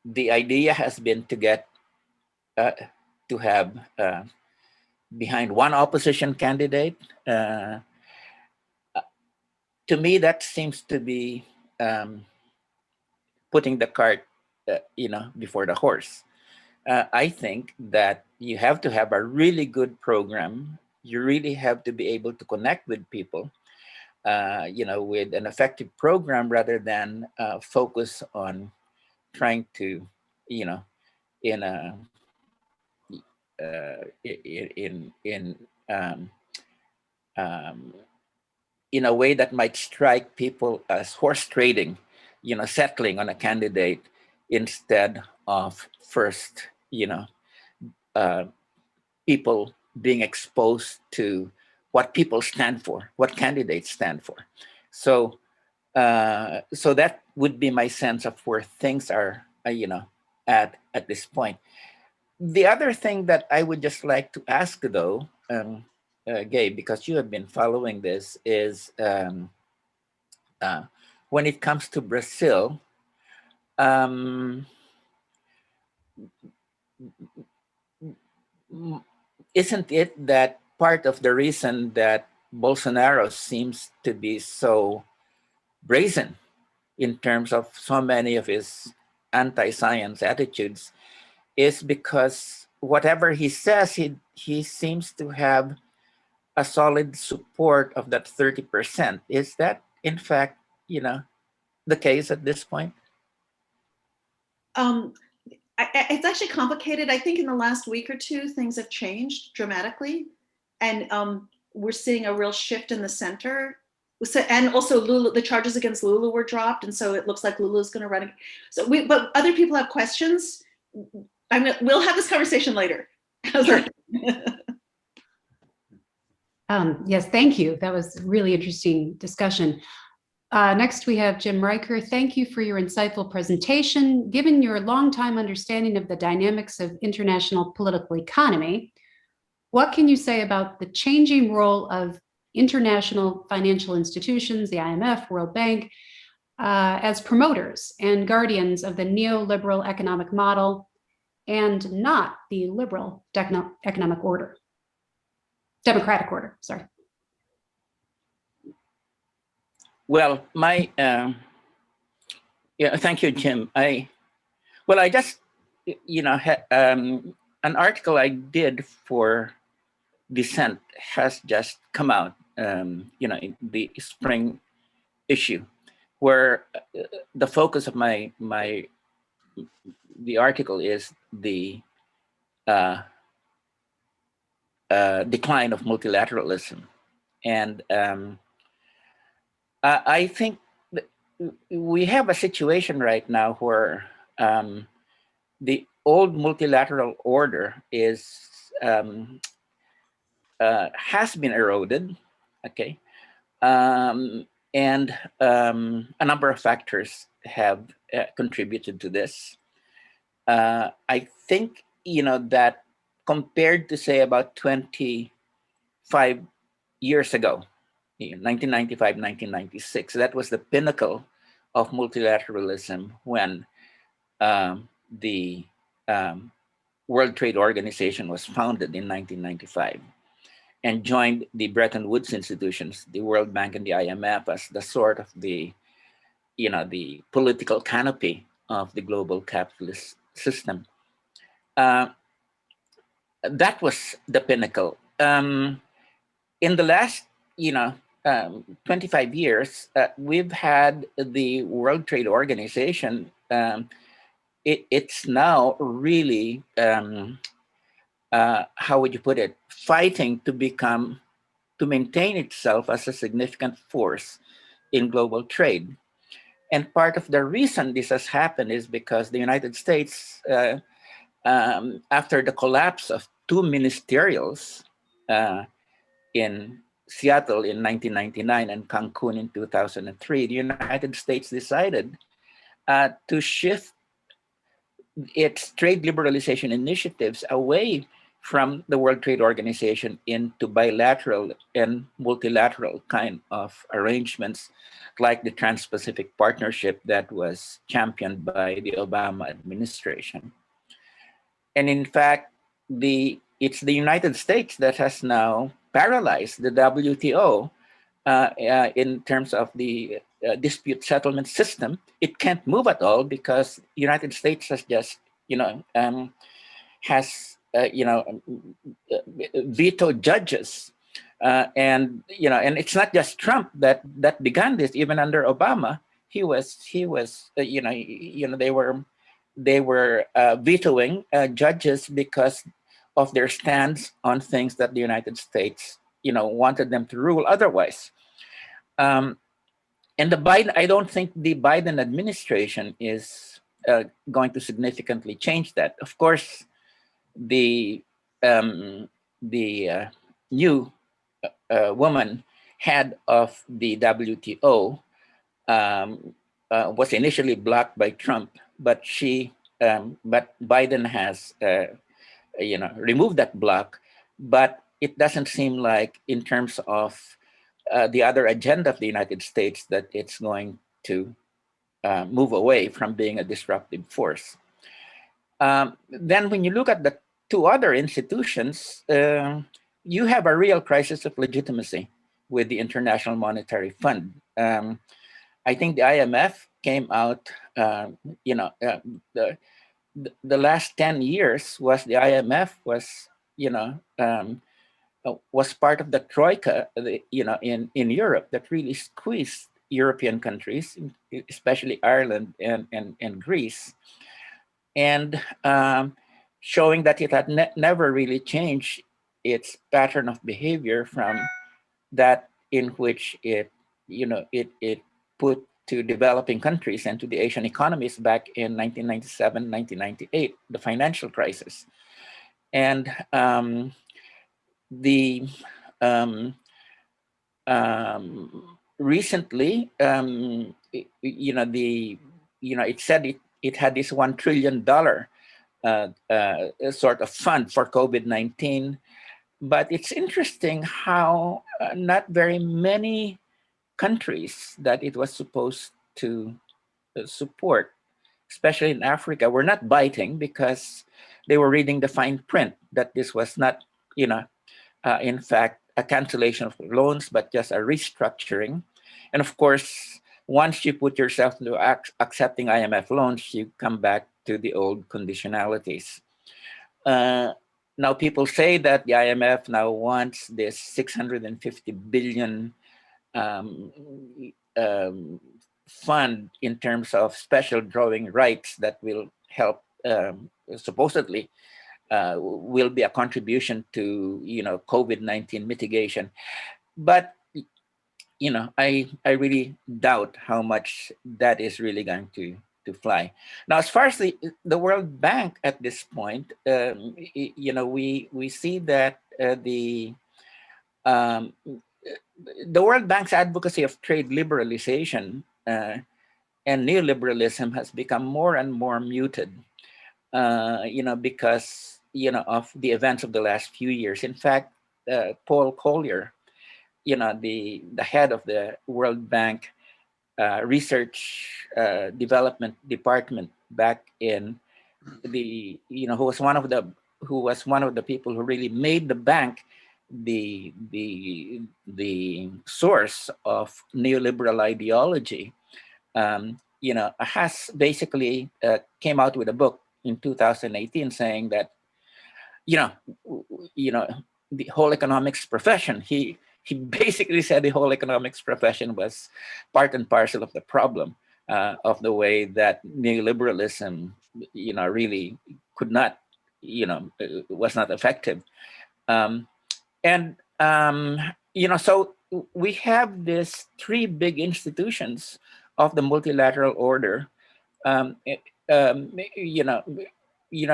The idea has been to get to have behind one opposition candidate. To me, that seems to be putting the cart, before the horse. I think that you have to have a really good program. You really have to be able to connect with people, with an effective program, rather than focus on trying to, in a um, in a way that might strike people as horse trading, settling on a candidate instead of first, people being exposed to what people stand for, what candidates stand for. So, so that would be my sense of where things are, at this point. The other thing that I would just like to ask, though, Gabe, because you have been following this, is when it comes to Brazil, isn't it that part of the reason that Bolsonaro seems to be so brazen in terms of so many of his anti-science attitudes is because whatever he says, he seems to have a solid support of that 30%. Is that, in fact, the case at this point? It's actually complicated. I think in the last week or two, things have changed dramatically. And we're seeing a real shift in the center. So, and also Lula, the charges against Lula were dropped. And so it looks like Lula is going to run. So but other people have questions. We'll have this conversation later. Sure. Yes, thank you. That was a really interesting discussion. Next, we have Jim Riker. Thank you for your insightful presentation. Given your longtime understanding of the dynamics of international political economy, what can you say about the changing role of international financial institutions, the IMF, World Bank, as promoters and guardians of the neoliberal economic model and not the liberal economic order? Democratic order, sorry. Well, yeah, thank you, Jim. I just, had, an article I did for Dissent has just come out, in the spring issue, where the focus of the article is the decline of multilateralism. And I think we have a situation right now where the old multilateral order has been eroded, okay? And a number of factors have contributed to this. I think, that compared to, say, about 25 years ago, 1995, 1996, that was the pinnacle of multilateralism when the World Trade Organization was founded in 1995 and joined the Bretton Woods institutions, the World Bank and the IMF, as the sort of the political canopy of the global capitalist system. That was the pinnacle. In the last, 25 years, we've had the World Trade Organization. It's now really, how would you put it, fighting to maintain itself as a significant force in global trade. And part of the reason this has happened is because the United States, after the collapse of two ministerials in Seattle in 1999 and Cancun in 2003, the United States decided to shift its trade liberalization initiatives away from the World Trade Organization into bilateral and multilateral kind of arrangements, like the Trans-Pacific Partnership that was championed by the Obama administration. And in fact, it's the United States that has now paralyzed the WTO in terms of the dispute settlement system. It can't move at all because the United States has just, vetoed judges, and it's not just Trump that began this. Even under Obama, they were vetoing judges because of their stands on things that the United States, wanted them to rule otherwise. And I don't think the Biden administration is going to significantly change that. Of course, the new woman head of the WTO was initially blocked by Trump, but but Biden has removed that block. But it doesn't seem like, in terms of the other agenda of the United States, that it's going to move away from being a disruptive force. Then when you look at the two other institutions, you have a real crisis of legitimacy with the International Monetary Fund. I think the IMF came out, the last 10 years was the IMF was part of the troika, in Europe, that really squeezed European countries, especially Ireland and Greece, and showing that it had never really changed its pattern of behavior from that in which it put to developing countries and to the Asian economies back in 1997, 1998, the financial crisis. And recently, it said it had this $1 trillion sort of fund for COVID-19. But it's interesting how not very many countries that it was supposed to support, especially in Africa, were not biting, because they were reading the fine print that this was not, in fact, a cancellation of loans, but just a restructuring. And of course, once you put yourself into accepting IMF loans, you come back to the old conditionalities. Now, people say that the IMF now wants this 650 billion fund in terms of special drawing rights that will help, supposedly, will be a contribution to COVID-19 mitigation. But I really doubt how much that is really going to fly. Now, as far as the World Bank at this point, we see that the World Bank's advocacy of trade liberalization and neoliberalism has become more and more muted, because of the events of the last few years. In fact, Paul Collier, the head of the World Bank research development department back in the, who was one of the people who really made the bank the source of neoliberal ideology, has basically came out with a book in 2018 saying that, the whole economics profession, he basically said the whole economics profession was part and parcel of the problem of the way that neoliberalism, really could not, was not effective. So we have these three big institutions of the multilateral order,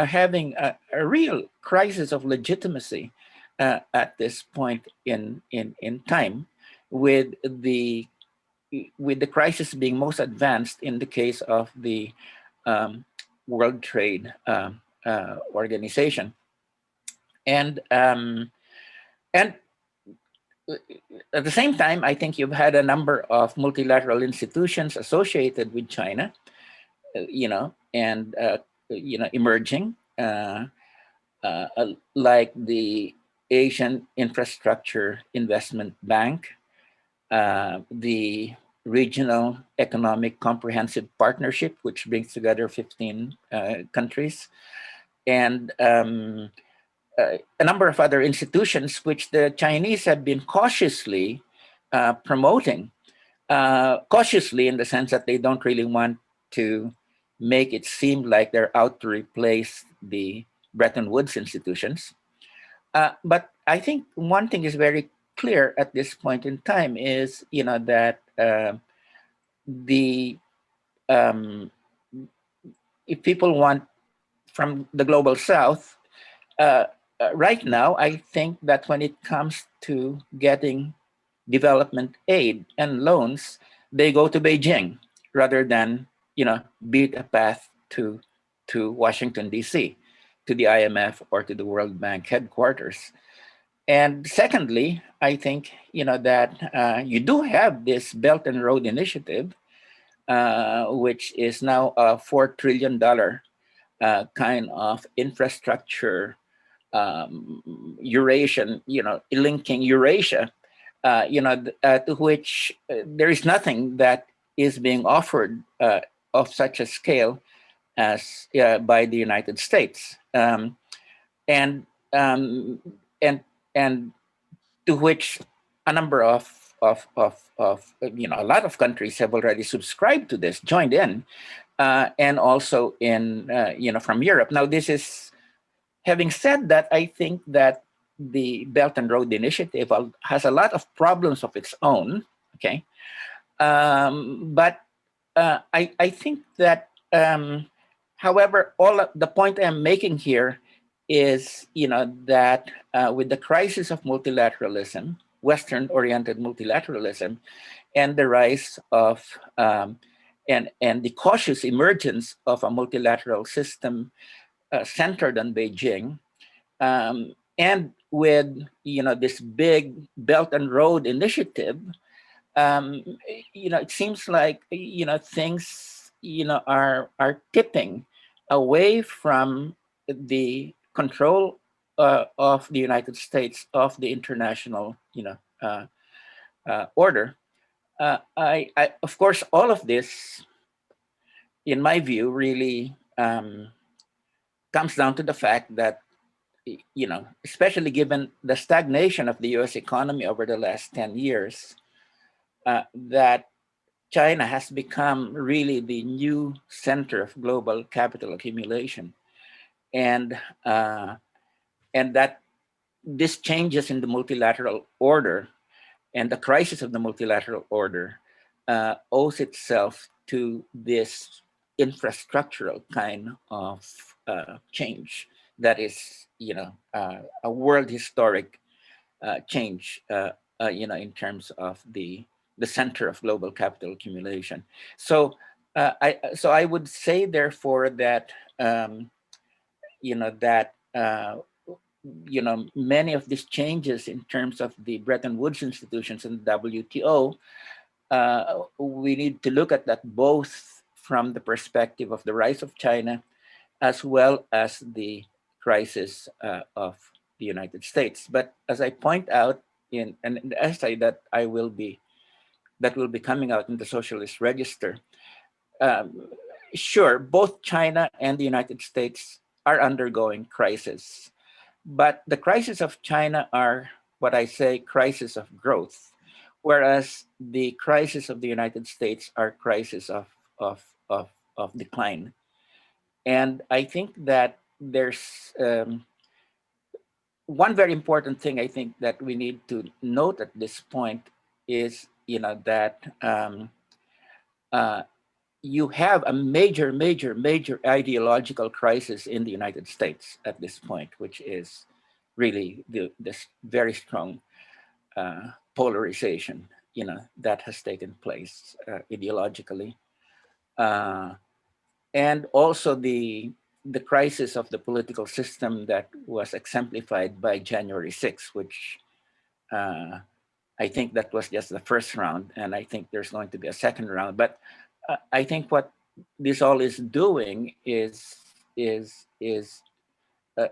having a real crisis of legitimacy at this point in time, with the crisis being most advanced in the case of the World Trade Organization, and at the same time, I think you've had a number of multilateral institutions associated with China, emerging, like the Asian Infrastructure Investment Bank, the Regional Economic Comprehensive Partnership, which brings together 15 countries, and a number of other institutions which the Chinese have been cautiously promoting, cautiously in the sense that they don't really want to make it seem like they're out to replace the Bretton Woods institutions. But I think one thing is very clear at this point in time is, that the if people want from the global south, right now, I think that when it comes to getting development aid and loans, they go to Beijing rather than, beat a path to Washington, D.C., to the IMF or to the World Bank headquarters. And secondly, I think, that you do have this Belt and Road Initiative, which is now a $4 trillion kind of infrastructure, Eurasian, linking Eurasia, to which there is nothing that is being offered of such a scale as by the United States, and um, and and to which a number of a lot of countries have already subscribed to this, joined in, and also in from Europe. Now, this is having said that. I think that the Belt and Road Initiative has a lot of problems of its own. Okay, but I think that, however, the point I'm making here is, that with the crisis of multilateralism, Western-oriented multilateralism, and the rise of and the cautious emergence of a multilateral system centered on Beijing, and with this big Belt and Road Initiative, it seems like things are tipping away from the control of the United States, of the international order. Of course, all of this, in my view, really comes down to the fact that, especially given the stagnation of the U.S. economy over the last 10 years, that China has become really the new center of global capital accumulation, and that this changes in the multilateral order and the crisis of the multilateral order owes itself to this infrastructural kind of change that is, a world historic change, in terms of the center of global capital accumulation. So, I would say, therefore, that many of these changes in terms of the Bretton Woods institutions and the WTO, we need to look at that both from the perspective of the rise of China, as well as the crisis of the United States. But as I point out in an essay that will be coming out in the Socialist Register, sure, both China and the United States are undergoing crisis, but the crisis of China are what I say crisis of growth, whereas the crisis of the United States are crisis of decline. And I think that there's one very important thing I think that we need to note at this point is, that you have a major ideological crisis in the United States at this point, which is really this very strong polarization, that has taken place ideologically, and also the crisis of the political system that was exemplified by January 6th, which I think that was just the first round, and I think there's going to be a second round. But I think what this all is doing is a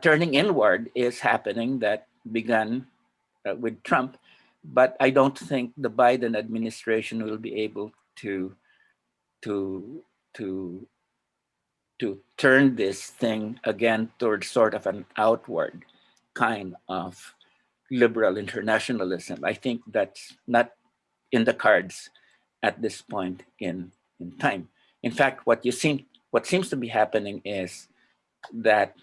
turning inward is happening that began with Trump, but I don't think the Biden administration will be able to turn this thing again towards sort of an outward kind of liberal internationalism. I think that's not in the cards at this point in time. In fact, what seems to be happening is that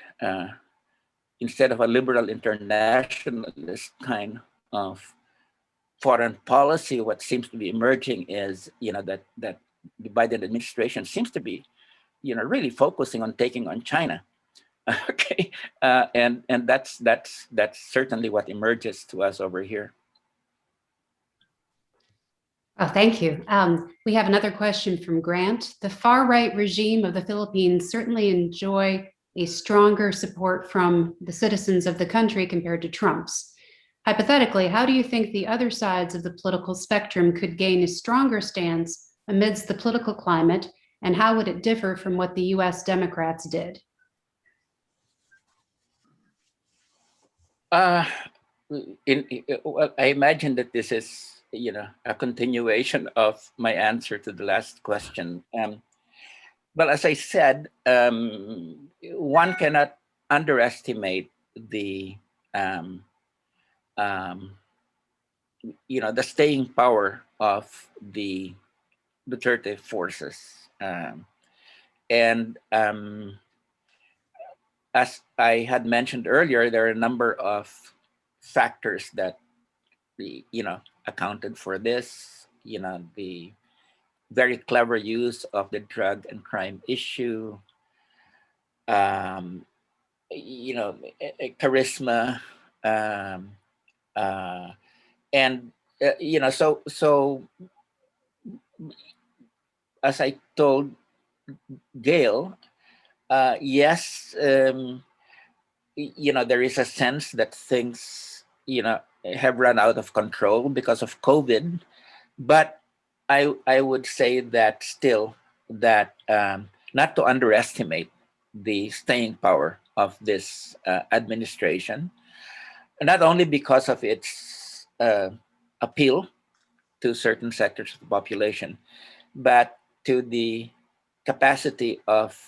instead of a liberal internationalist kind of foreign policy, what seems to be emerging is, that the Biden administration seems to be, really focusing on taking on China. Okay, and that's certainly what emerges to us over here. Oh, thank you. We have another question from Grant. The far-right regime of the Philippines certainly enjoy a stronger support from the citizens of the country compared to Trump's. Hypothetically, how do you think the other sides of the political spectrum could gain a stronger stance amidst the political climate, and how would it differ from what the US Democrats did? Well, I imagine that this is, a continuation of my answer to the last question. But as I said, one cannot underestimate the the staying power of the Duterte forces. And as I had mentioned earlier, there are a number of factors that accounted for this. The very clever use of the drug and crime issue, charisma, and so as I told Gail, yes, there is a sense that things have run out of control because of COVID, but I would say that still that not to underestimate the staying power of this administration, not only because of its appeal to certain sectors of the population, but to the capacity of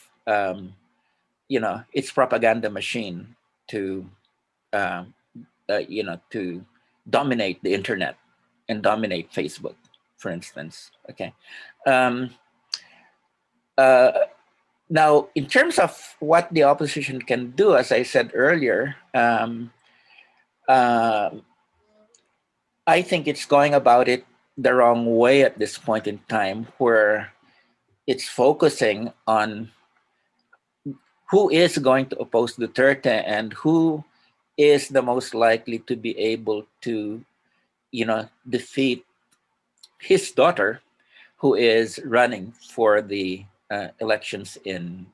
its propaganda machine to to dominate the internet and dominate Facebook, for instance. Okay. Now, in terms of what the opposition can do, as I said earlier, I think it's going about it the wrong way at this point in time, where it's focusing on who is going to oppose Duterte and who is the most likely to be able to, defeat his daughter, who is running for the elections in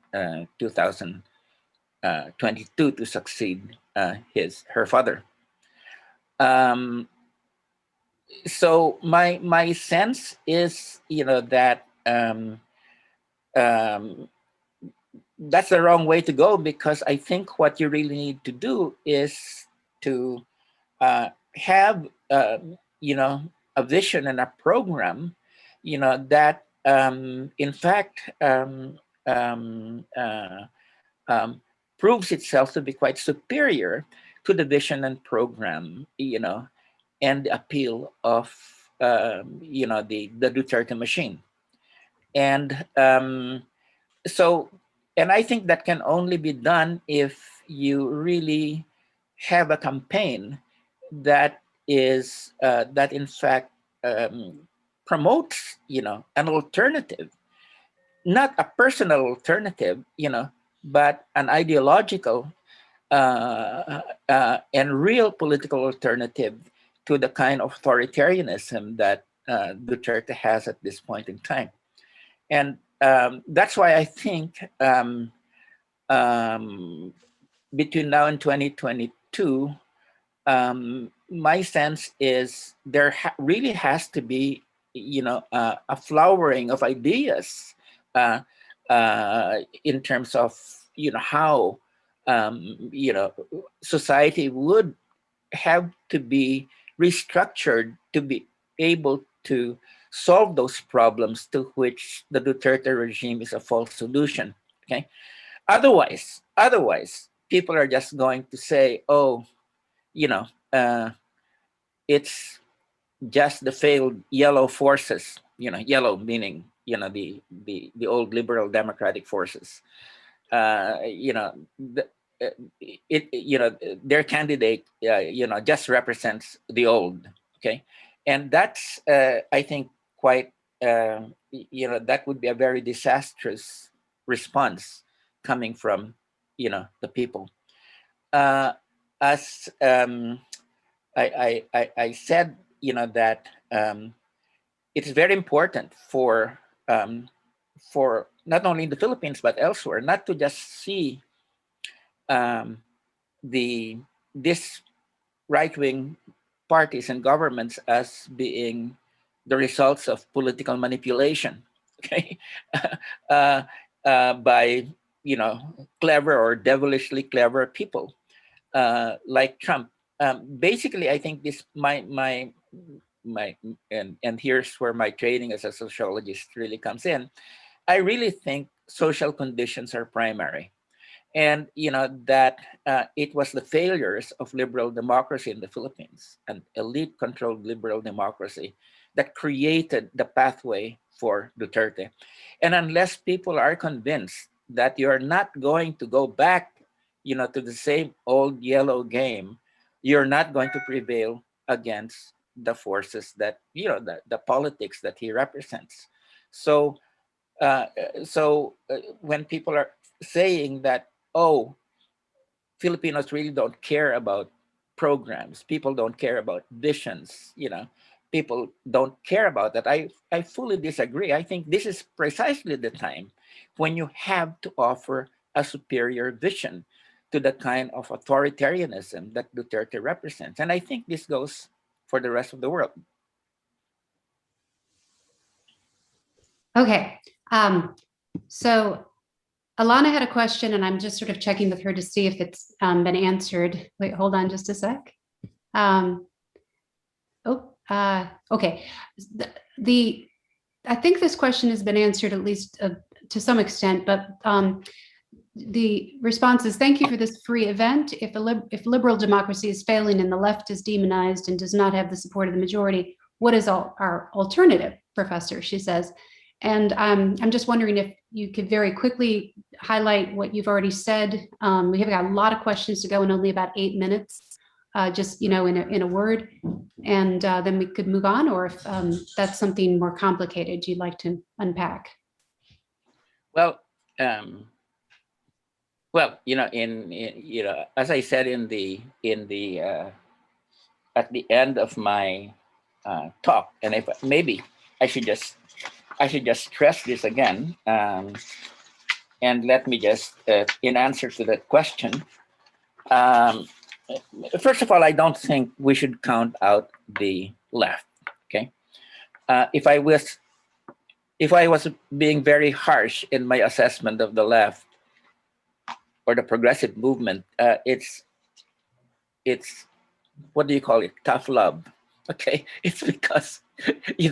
2022 to succeed her father. So my sense is, that that's the wrong way to go, because I think what you really need to do is to have a vision and a program, that in fact proves itself to be quite superior to the vision and program, and the appeal of the Duterte machine. And so, and I think that can only be done if you really have a campaign that is that in fact promotes an alternative, not a personal alternative, but an ideological and real political alternative to the kind of authoritarianism that Duterte has at this point in time. And that's why I think between now and 2022, my sense is there really has to be, a flowering of ideas in terms of, how, society would have to be restructured to be able to solve those problems to which the Duterte regime is a false solution. Okay. Otherwise, people are just going to say, oh, it's just the failed yellow forces, yellow meaning, the old liberal democratic forces. you know, their candidate, just represents the old. Okay, and that's I think quite that would be a very disastrous response coming from the people. As I said, that it's very important for not only in the Philippines but elsewhere, not to just see this right-wing parties and governments as being the results of political manipulation, okay, uh, by clever or devilishly clever people like Trump. Basically, I think this my and here's where my training as a sociologist really comes in. I really think social conditions are primary, and that it was the failures of liberal democracy in the Philippines, an elite-controlled liberal democracy, that created the pathway for Duterte. And unless people are convinced that you're not going to go back, to the same old yellow game, you're not going to prevail against the forces that the politics that he represents. So when people are saying that, oh, Filipinos really don't care about programs, people don't care about visions, people don't care about that, I fully disagree. I think this is precisely the time when you have to offer a superior vision to the kind of authoritarianism that Duterte represents. And I think this goes for the rest of the world. Okay. So Alana had a question, and I'm just sort of checking with her to see if it's been answered. Wait, hold on just a sec. Okay. I think this question has been answered at least to some extent, but the response is, thank you for this free event. If liberal democracy is failing and the left is demonized and does not have the support of the majority, what is our alternative, Professor? She says. And I'm just wondering if you could very quickly highlight what you've already said. We have got a lot of questions to go in only about 8 minutes, just in a word, and then we could move on. Or if that's something more complicated you'd like to unpack. Well, as I said at the end of my talk, and if maybe I should just stress this again, and let me just, in answer to that question, first of all, I don't think we should count out the left. Okay, if I was being very harsh in my assessment of the left or the progressive movement, it's what do you call it? Tough love. Okay, it's because you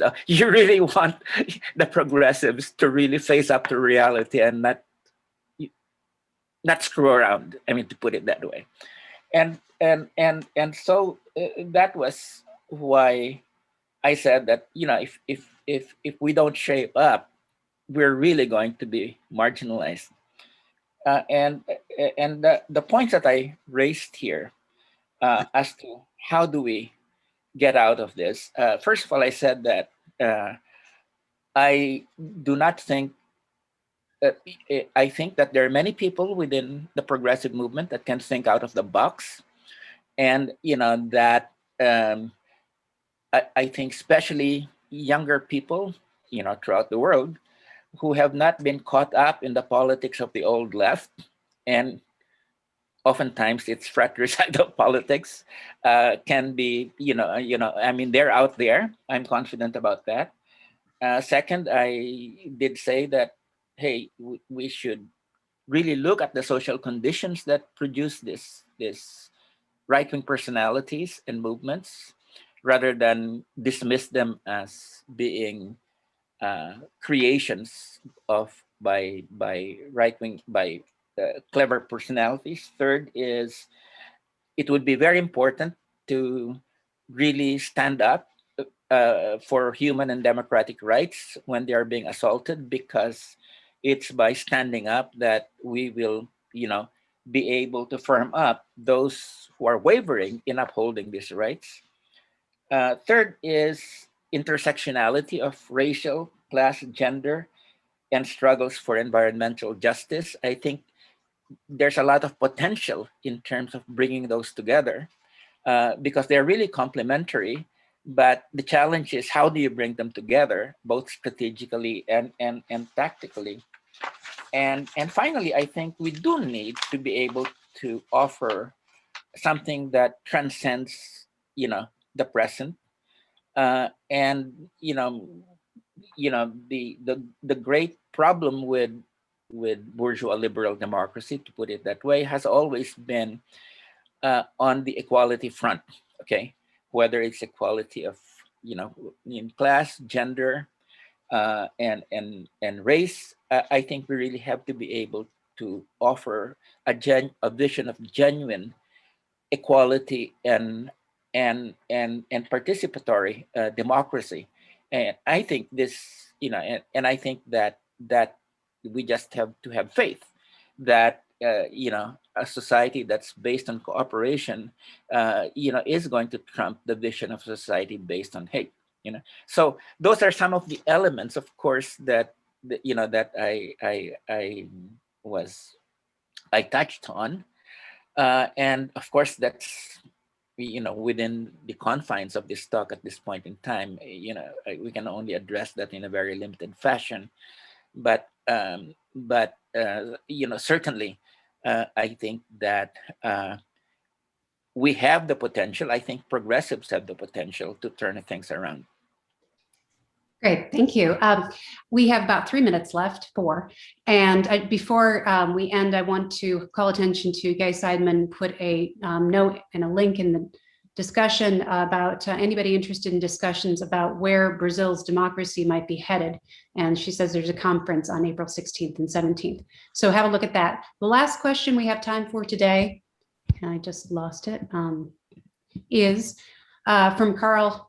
really want the progressives to really face up to reality and not screw around. I mean, to put it that way. And so that was why I said that if we don't shape up, we're really going to be marginalized. And the points that I raised here as to how do we get out of this. First of all, I said that I do not think I think that there are many people within the progressive movement that can think out of the box, and that I think especially younger people, throughout the world, who have not been caught up in the politics of the old left, and oftentimes it's fratricidal politics, can be, I mean, they're out there. I'm confident about that. Second, I did say that, hey, we should really look at the social conditions that produce this right-wing personalities and movements, rather than dismiss them as being creations by right-wing, by clever personalities. Third is, it would be very important to really stand up for human and democratic rights when they are being assaulted, because it's by standing up that we will, be able to firm up those who are wavering in upholding these rights. Third is intersectionality of racial, class, gender, and struggles for environmental justice. I think there's a lot of potential in terms of bringing those together because they're really complementary. But the challenge is, how do you bring them together, both strategically and tactically? And finally, I think we do need to be able to offer something that transcends, the present, and the great problem with bourgeois liberal democracy, to put it that way, has always been on the equality front. Okay, whether it's equality of in class, gender, and race. I think we really have to be able to offer a vision of genuine equality and participatory democracy. And I think this, and I think that we just have to have faith that a society that's based on cooperation, is going to trump the vision of society based on hate. So those are some of the elements, of course, that that I touched on, and of course that's within the confines of this talk at this point in time. We can only address that in a very limited fashion, but certainly I think that we have the potential. I think progressives have the potential to turn things around. Great, thank you. We have about 3 minutes left, 4. And before we end, I want to call attention to Gay Seidman put a note and a link in the discussion about anybody interested in discussions about where Brazil's democracy might be headed. And she says there's a conference on April 16th and 17th. So have a look at that. The last question we have time for today, and I just lost it, is from Carl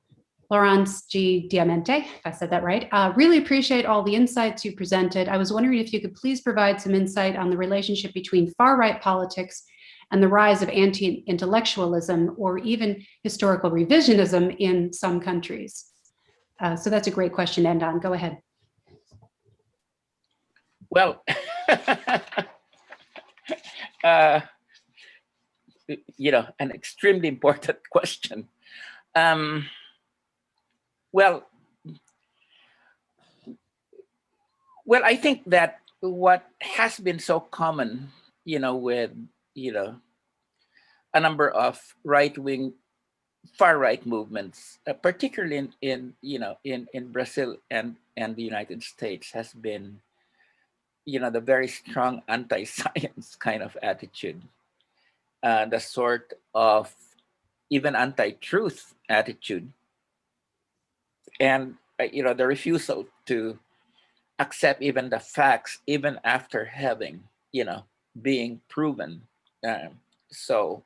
Laurence G. Diamante, if I said that right. Really appreciate all the insights you presented. I was wondering if you could please provide some insight on the relationship between far-right politics and the rise of anti-intellectualism or even historical revisionism in some countries. So that's a great question to end on. Go ahead. Well, an extremely important question. Well, I think that what has been so common, with, a number of right-wing, far-right movements, particularly in Brazil and the United States, has been, the very strong anti-science kind of attitude, the sort of even anti-truth attitude, and the refusal to accept even the facts, even after having being proven so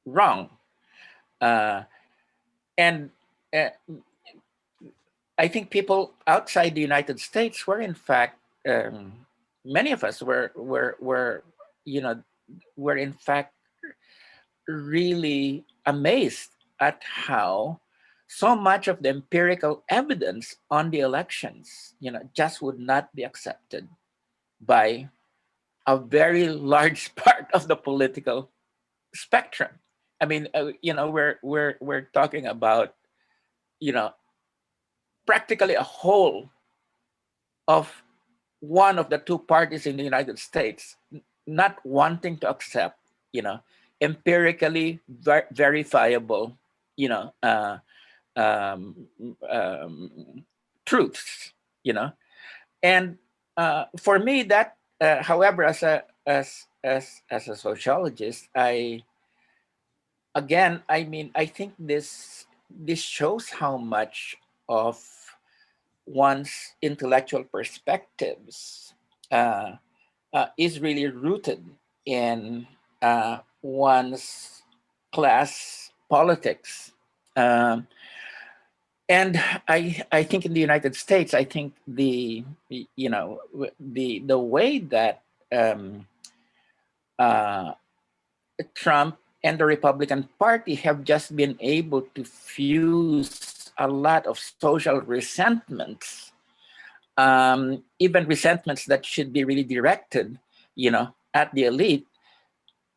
wrong. And I think people outside the United States were, in fact, many of us were in fact really amazed at how so much of the empirical evidence on the elections, just would not be accepted by a very large part of the political spectrum. I mean, we're talking about, practically a whole of one of the two parties in the United States not wanting to accept, empirically verifiable, truths, and for me, that, however, as a sociologist, I think this shows how much of one's intellectual perspectives is really rooted in one's class politics. And I think in the United States, I think the way that Trump and the Republican Party have just been able to fuse a lot of social resentments, even resentments that should be really directed, at the elite,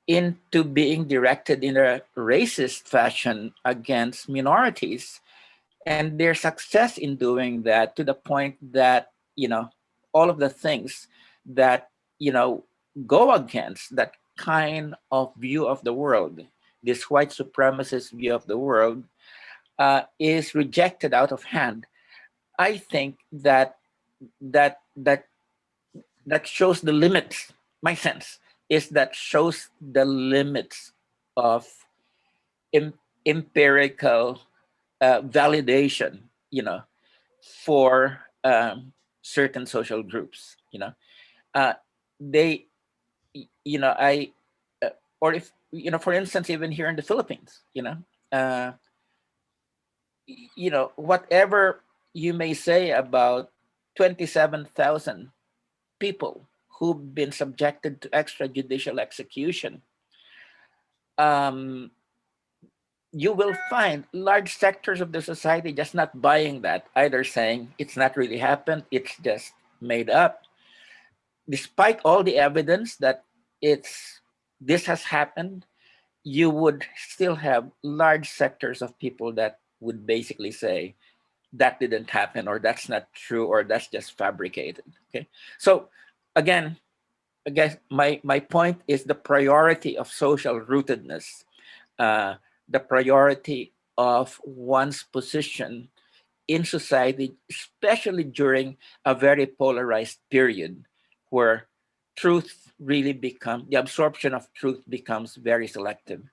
into being directed in a racist fashion against minorities. And their success in doing that, to the point that, all of the things that, go against that kind of view of the world, this white supremacist view of the world, is rejected out of hand. I think that that shows the limits. My sense is that shows the limits of empirical validation, for certain social groups. They, I, or if, for instance, even here in the Philippines, uh, whatever you may say about 27,000 people who've been subjected to extrajudicial execution, you will find large sectors of the society just not buying that, either saying it's not really happened, it's just made up, despite all the evidence that this has happened. You would still have large sectors of people that would basically say that didn't happen, or that's not true, or that's just fabricated. Okay, so again, I guess my point is the priority of social rootedness, the priority of one's position in society, especially during a very polarized period where the absorption of truth becomes very selective.